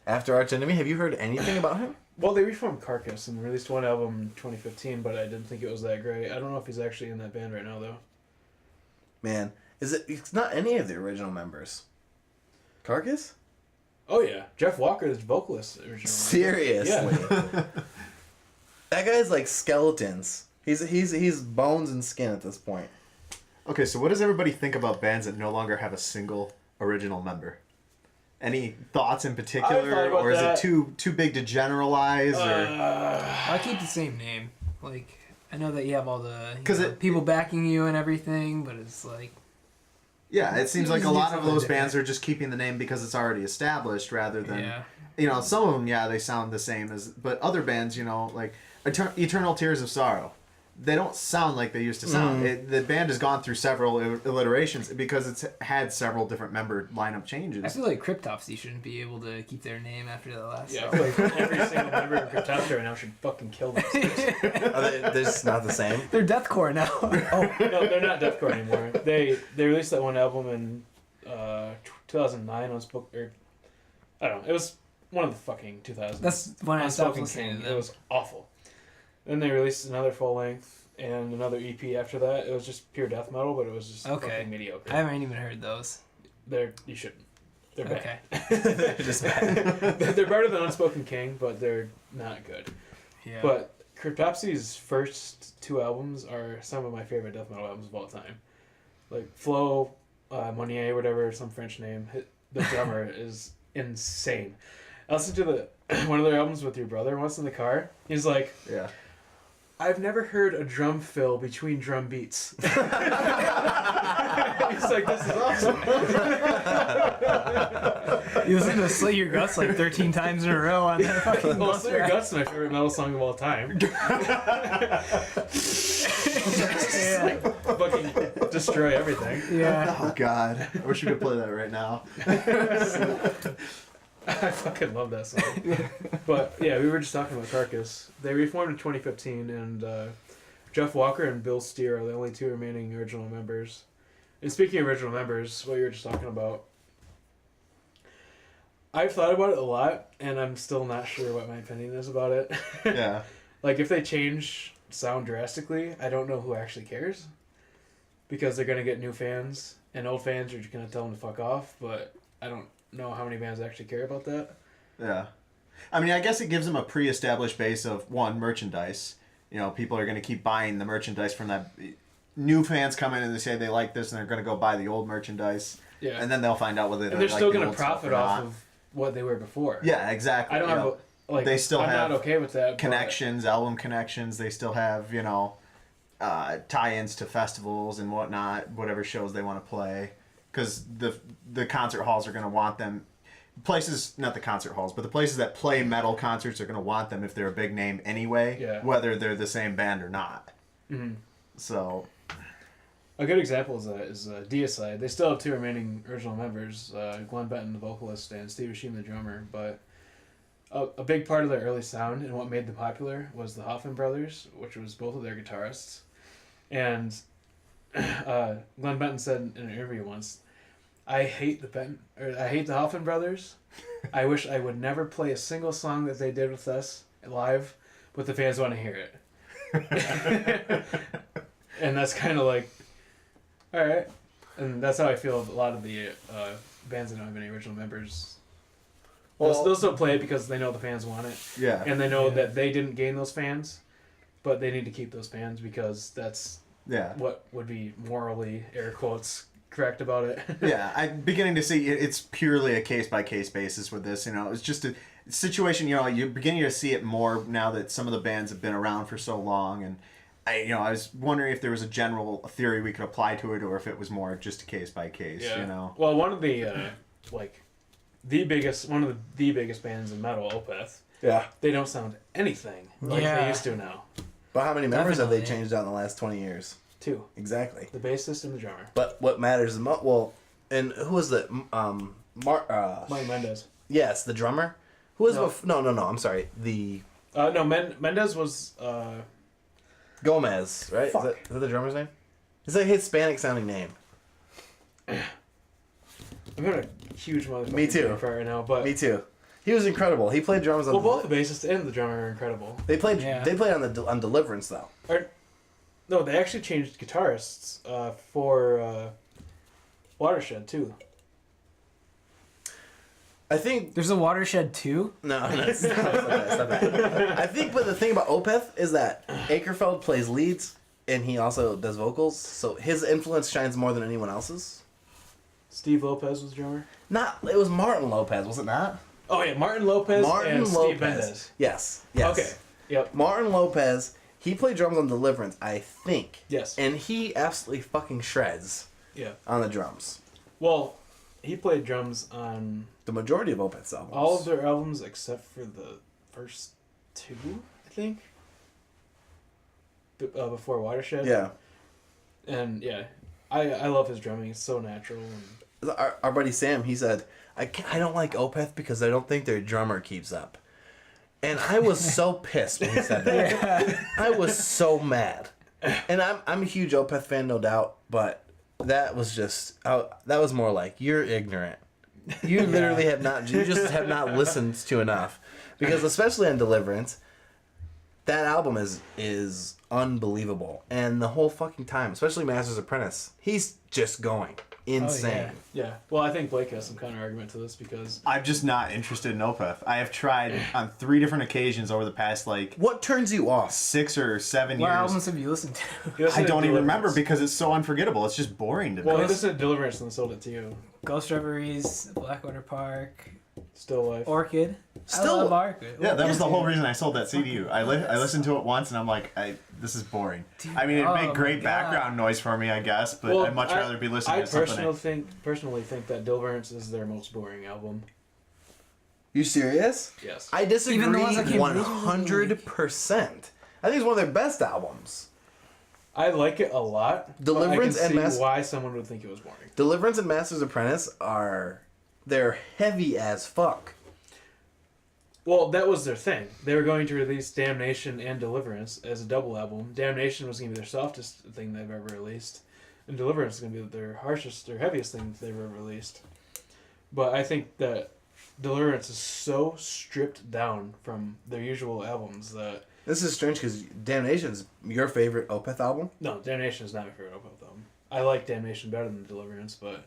After Arch Enemy, have you heard anything about him? well, they reformed Carcass and released one album in 2015, but I didn't think it was that great. I don't know if he's actually in that band right now though. Man, is it? It's not any of the original members. Carcass? Oh yeah, Jeff Walker is vocalist originally. Seriously. That guy's like skeletons. He's bones and skin at this point. Okay, so what does everybody think about bands that no longer have a single original member? Any thoughts in I thought particular, about or is that. it too big to generalize? Or I keep the same name. Like, I know that you have all the 'Cause people backing you and everything, but it's like, yeah, it seems like a Just lot do of something those different. bands are just keeping the name because it's already established, rather than yeah. some of them, they sound the same as, but other bands, like Eternal Tears of Sorrow, they don't sound like they used to sound. The band has gone through several alliterations because it's had several different member lineup changes. I feel like Cryptopsy shouldn't be able to keep their name after the last Yeah, I song. feel like every single member of Cryptopsy right now should fucking kill themselves. They're just not the same. They're deathcore now. No, they're not deathcore anymore. They released that one album in 2009 on I don't know. It was one of the fucking 2000s. That's when I stopped Unspoken listening King. to them. It was awful. Then they released another full length and another EP after that. It was just pure death metal, but it was just Okay. fucking mediocre. I haven't even heard those. You shouldn't. They're bad. Okay. They're just bad. They're better than Unspoken King, but they're not good. Yeah. But Cryptopsy's first two albums are some of my favorite death metal albums of all time. Like Flo, Monnier, whatever, some French name. The drummer is insane. I listened to one of their albums with your brother once in the car. He's like, Yeah. I've never heard a drum fill between drum beats. He's like, this is awesome. You listen to Slit Your Guts like 13 times in a row on that fucking Well, bus Slit Your ride. Guts is my favorite metal song of all time. Yeah. Fucking destroy everything. Yeah. Oh God, I wish we could play that right now. I fucking love that song. But yeah, we were just talking about Carcass. They reformed in 2015, and Jeff Walker and Bill Steer are the only two remaining original members. And speaking of original members, what you were just talking about, I've thought about it a lot, and I'm still not sure what my opinion is about it. Yeah. Like, if they change sound drastically, I don't know who actually cares. Because they're going to get new fans, and old fans are just going to tell them to fuck off, but I don't know how many bands actually care about that. Yeah. I mean, I guess it gives them a pre-established base of, one, merchandise. You know, people are going to keep buying the merchandise from that. New fans come in and they say they like this, and they're going to go buy the old merchandise. Yeah. And then they'll find out whether they And they're like still the going old to stuff profit or off not. of what they were before. Yeah, exactly. I don't You have know, like. they still I'm have not okay with that. connections, album connections. They still have, you know, tie-ins to festivals and whatnot, whatever shows they want to play. Because the concert halls are going to want them. Places, not the concert halls, but the places that play metal concerts are going to want them if they're a big name anyway, Yeah. whether they're the same band or not. Mm-hmm. So, A good example is Deicide. They still have 2 remaining original members, Glenn Benton, the vocalist, and Steve Ashim, the drummer. But a big part of their early sound and what made them popular was the Hoffman brothers, which was both of their guitarists. And Glenn Benton said in an interview once, I hate the Hoffman brothers. I wish I would never play a single song that they did with us live, but the fans want to hear it. And that's kind of like, all right. And that's how I feel about a lot of the bands that don't have any original members. Well- They'll still play it because they know the fans want it. yeah. And they know that they didn't gain those fans, but they need to keep those fans because that's Yeah. what would be morally, air quotes, correct about it. Yeah, I'm beginning to see it's purely a case-by-case basis with this. You know, it's just a situation, you know, you're beginning to see it more now that some of the bands have been around for so long. And, I was wondering if there was a general theory we could apply to it or if it was more just a case-by-case, you know. Well, one of the, the biggest bands in metal, Opeth, Yeah. they don't sound anything like Yeah. they used to now. But how many members have they Definitely. changed out in the last 20 years? 2. Exactly. The bassist and the drummer. But what matters the most, well, and who was the, Mike Mendez. yes, the drummer? Who was, No. no, I'm sorry, the No, Mendez was, Gomez, right? Fuck. Is that the drummer's name? It's a Hispanic sounding name. I'm having a huge motherfucking Me too. brain fart right now, but Me too. He was incredible. He played drums on well, both the bassist and the drummer are incredible. They played Yeah. on Deliverance though. No, they actually changed guitarists for Watershed too. I think There's a Watershed too. no, that's not that. I think, but the thing about Opeth is that Akerfeld plays leads and he also does vocals, so his influence shines more than anyone else's. Steve Lopez was drummer. It was Martin Lopez, was it not? Oh yeah, Martin Lopez and Steve Mendez. Yes. Okay. Yep. Martin Lopez, he played drums on Deliverance, I think. Yes. And he absolutely fucking shreds Yeah. on the drums. Well, he played drums on The majority of Opeth's albums. all of their albums except for the first 2, I think. Before Watershed. Yeah. And yeah, I love his drumming. It's so natural. And Our buddy Sam, he said, I don't like Opeth because I don't think their drummer keeps up. And I was so pissed when he said that. I was so mad. And I'm a huge Opeth fan, no doubt, but that was just, that was more like, you're ignorant. You literally you just have not listened to enough. Because especially on Deliverance, that album is unbelievable. And the whole fucking time, especially Master's Apprentice, he's just going insane. yeah. Well, I think Blake has some counter argument to this because I'm just not interested in Opeth. I have tried on 3 different occasions over the past, What turns you off? 6 or 7 What years. albums have you listened to? he listened I to don't even Deliverance. remember because it's so unforgettable. It's just boring to me. Well, he listened to Deliverance and sold it to you. Ghost Reveries, Blackwater Park, Still Life. Orchid. Still- I love Orchid. Yeah, that was the whole Orchid. reason I sold that CD to you. I listened to it once and I'm like, this is boring. I mean, it'd oh make great my God. background noise for me, I guess, but I'd much rather be listening I to something. personally think that Deliverance is their most boring album. You serious? Yes. I disagree Even the ones that came 100%. I think it's one of their best albums. I like it a lot. Deliverance but I and can Mas- see why someone would think it was boring. Deliverance and Master's Apprentice they're heavy as fuck. Well, that was their thing. They were going to release Damnation and Deliverance as a double album. Damnation was going to be their softest thing they've ever released, and Deliverance is going to be their harshest, their heaviest thing they've ever released. But I think that Deliverance is so stripped down from their usual albums that This is strange because Damnation's your favorite Opeth album. no, Damnation is not my favorite Opeth album. I like Damnation better than Deliverance, but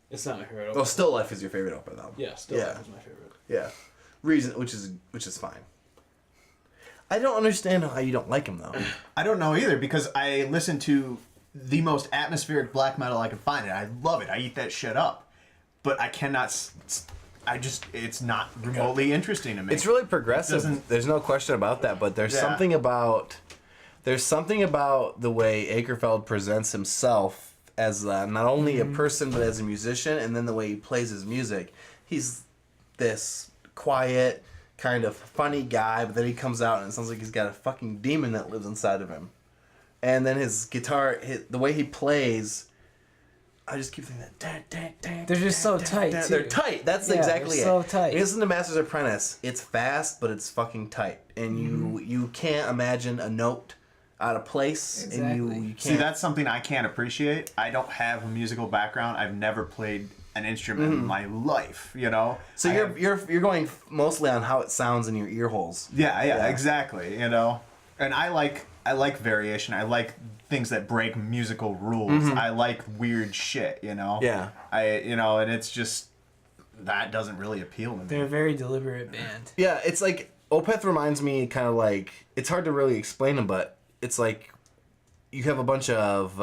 It's not my favorite. Well, Still Life is your favorite Opeth album. Yeah, Still Life is my favorite. Yeah. Reason, which is fine. I don't understand how you don't like him though. I don't know either because I listen to the most atmospheric black metal I can find, and I love it. I eat that shit up, but I cannot. It's not remotely interesting to me. It's really progressive. There's no question about that. But there's something about the way Akerfeld presents himself as not only a person but as a musician, and then the way he plays his music. He's this quiet, kind of funny guy, but then he comes out and it sounds like he's got a fucking demon that lives inside of him. And then his guitar, the way he plays, I just keep thinking that. They're just so tight, too. They're tight. That's exactly it. So tight. If you listen to Master's Apprentice, it's fast, but it's fucking tight, and you can't imagine a note out of place, Exactly. and you can't. See, that's something I can't appreciate. I don't have a musical background. I've never played an instrument in my life, you know. So you're going mostly on how it sounds in your ear holes. Yeah, exactly, you know. And I like variation. I like things that break musical rules. I like weird shit, you know. Yeah. And it's just that doesn't really appeal to me. They're a very deliberate band. Yeah, it's like Opeth reminds me kind of like, it's hard to really explain them, but it's like you have a bunch of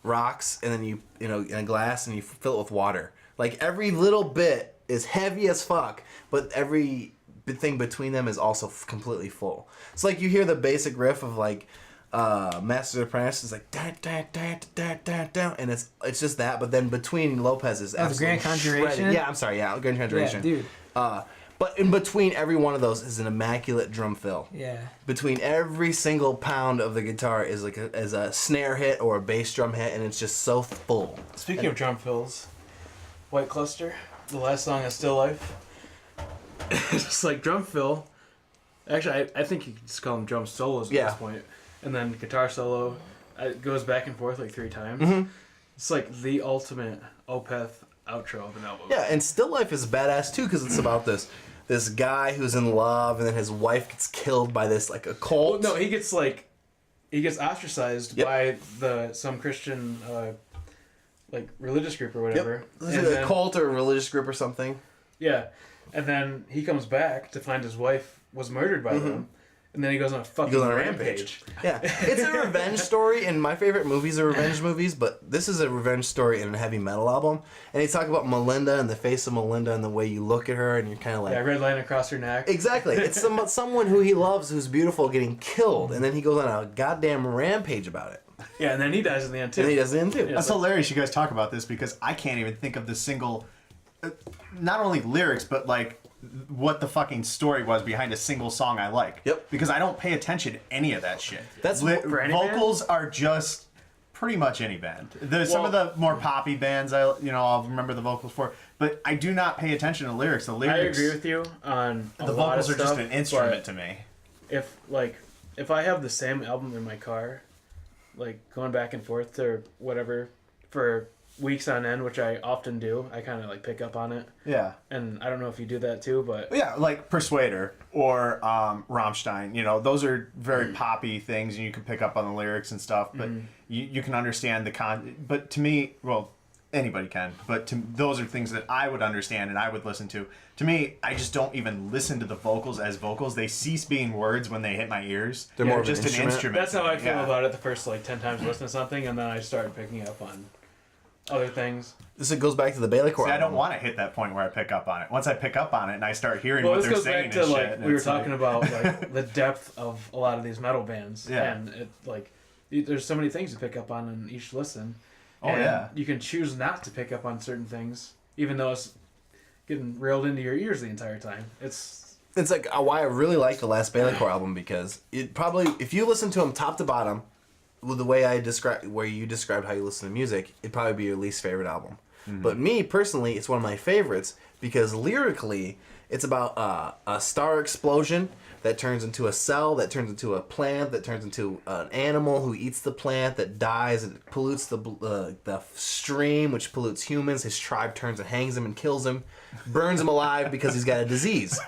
rocks and then you know in a glass and you fill it with water. Like every little bit is heavy as fuck, but every thing between them is also completely full. It's like you hear the basic riff of like Master Apprentice is like da da da da da da, and it's just that. But then between Lopez is the Grand Conjuration. shredded. Yeah, I'm sorry. Yeah, Grand Conjuration. Yeah, dude. But in between every one of those is an immaculate drum fill. Yeah. Between every single pound of the guitar is like a snare hit or a bass drum hit, and it's just so full. Speaking of drum fills, White Cluster, the last song is Still Life. It's like drum fill. Actually, I think you could just call them drum solos at this point. And then guitar solo. It goes back and forth like 3 times. It's like the ultimate Opeth outro of an album. Yeah, and Still Life is badass too because it's about this guy who's in love, and then his wife gets killed by this like a cult. Well, no, he gets ostracized by some Christian like religious group or whatever. Yep. Is it a cult or a religious group or something? Yeah, and then he comes back to find his wife was murdered by them, and then he goes on a fucking rampage. Yeah, it's a revenge story, and my favorite movies are revenge movies, but this is a revenge story in a heavy metal album. And he talks about Melinda and the face of Melinda and the way you look at her, and you're kind of like, red line across her neck. Exactly. It's someone who he loves, who's beautiful, getting killed, and then he goes on a goddamn rampage about it. Yeah, and then he dies in the end too. And he does it in too. That's hilarious you guys talk about this because I can't even think of the single, not only lyrics, but like what the fucking story was behind a single song I like. Yep. Because I don't pay attention to any of that shit. That's for any vocals are just pretty much any band. There's some of the more poppy bands I'll remember the vocals for, but I do not pay attention to lyrics. The lyrics. I agree with you on The vocals are just an instrument to me. If I have the same album in my car, like going back and forth to whatever for weeks on end, which I often do, I kind of like pick up on it. Yeah. And I don't know if you do that too, but Yeah, like Persuader or Rammstein. Those are very poppy things, and you can pick up on the lyrics and stuff. But you can understand the But to me, well, anybody can. But those are things that I would understand and I would listen to. To me, I just don't even listen to the vocals as vocals. They cease being words when they hit my ears. They're more of just an instrument. that's how I feel about it the first like 10 times listening to something, and then I start picking up on other things. This goes back to the Bailey Core. See, I don't want to hit that point where I pick up on it. Once I pick up on it and I start hearing what this they're goes saying back to and like shit, we were it's like- talking about like the depth of a lot of these metal bands, Yeah. and it like there's so many things to pick up on in each listen. Oh, and yeah. you can choose not to pick up on certain things, even though it's getting railed into your ears the entire time. It's like why I really like the last Bailey Core album, because it probably, if you listen to them top to bottom, with the way where you described how you listen to music, it'd probably be your least favorite album. But me personally, it's one of my favorites because lyrically, it's about a star explosion that turns into a cell, that turns into a plant, that turns into an animal who eats the plant, that dies, and it pollutes the stream, which pollutes humans. His tribe turns and hangs him and kills him, burns him alive because he's got a disease.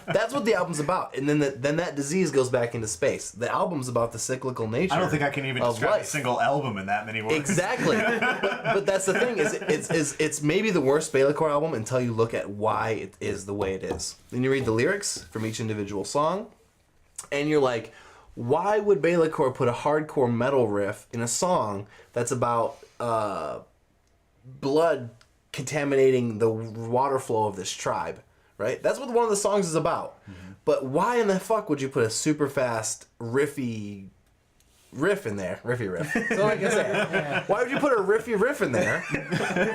That's what the album's about. And then that disease goes back into space. The album's about the cyclical nature. I don't think I can even of describe life. a single album in that many words. Exactly. But that's the thing, is it's maybe the worst Bailecore album until you look at why it is the way it is. Then you read the lyrics from each individual song, and you're like, why would Bailecore put a hardcore metal riff in a song that's about blood contaminating the water flow of this tribe, right? That's what one of the songs is about. Mm-hmm. But why in the fuck would you put a super fast riffy riff in there? Riffy riff. That's all I can say. Why would you put a riffy riff in there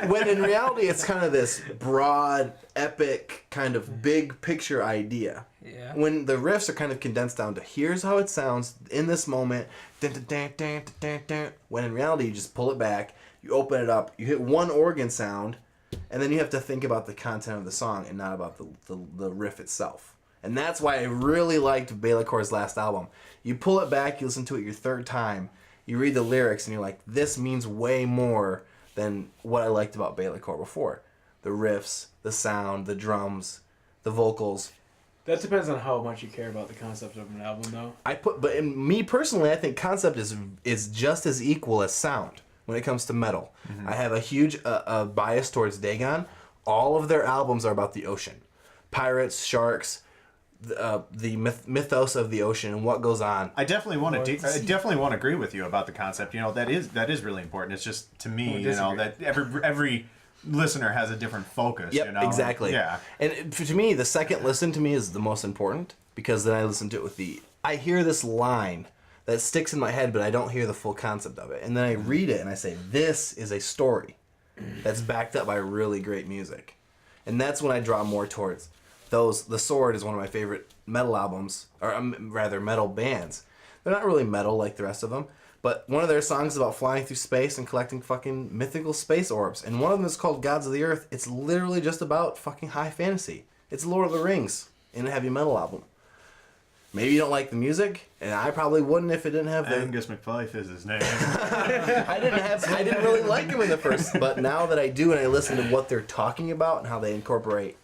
when in reality it's kind of this broad, epic, kind of big picture idea? Yeah. When the riffs are kind of condensed down to here's how it sounds in this moment, dun, dun, dun, dun, dun, dun, when in reality you just pull it back, you open it up, you hit one organ sound, and then you have to think about the content of the song and not about the riff itself. And that's why I really liked Bailecore's last album. You pull it back, you listen to it your third time, you read the lyrics, and you're like, this means way more than what I liked about Bailecore before. The riffs, the sound, the drums, the vocals. That depends on how much you care about the concept of an album, though. But in me personally, I think concept is just as equal as sound when it comes to metal. Mm-hmm. I have a huge bias towards Dagon. All of their albums are about the ocean, pirates, sharks, the mythos of the ocean and what goes on. I definitely want to agree with you about the concept. You know, that is really important. It's just to me, you know, that every listener has a different focus. Yep, you know? exactly. Yeah. And to me, the second listen to me is the most important, because then I listen to it with I hear this line that sticks in my head, but I don't hear the full concept of it. And then I read it and I say, this is a story that's backed up by really great music. And that's when I draw more towards those. The Sword is one of my favorite metal albums, or rather metal bands. They're not really metal like the rest of them, but one of their songs is about flying through space and collecting fucking mythical space orbs. And one of them is called Gods of the Earth. It's literally just about fucking high fantasy. It's Lord of the Rings in a heavy metal album. Maybe you don't like the music, and I probably wouldn't if it didn't have the... Angus McFife is his name. I didn't really like him in the first, but now that I do and I listen to what they're talking about and how they incorporate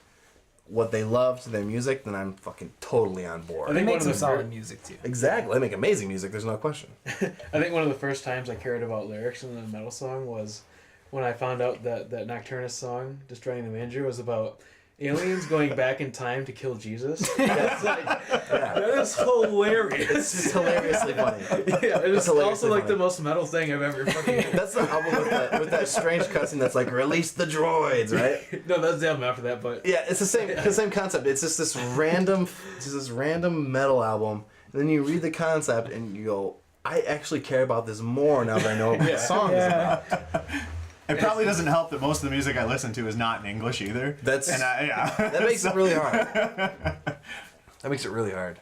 what they love to their music, then I'm fucking totally on board. I They think make one of some the solid music too. Exactly. They make amazing music, there's no question. I think one of the first times I cared about lyrics in a metal song was when I found out that Nocturnus song, Destroying the Manger, was about aliens going back in time to kill Jesus. That's like, that is hilarious. It's hilariously funny. Yeah, it is hilariously also like funny. the most metal thing I've ever fucking heard. That's the album with that strange cutscene that's like, release the droids, right? No, that's the album after that, but Yeah, it's the same concept. It's just this random metal album, and then you read the concept and you go, I actually care about this more now that I know what the song is about. It probably doesn't help that most of the music I listen to is not in English either. That makes it really hard. That makes it really hard.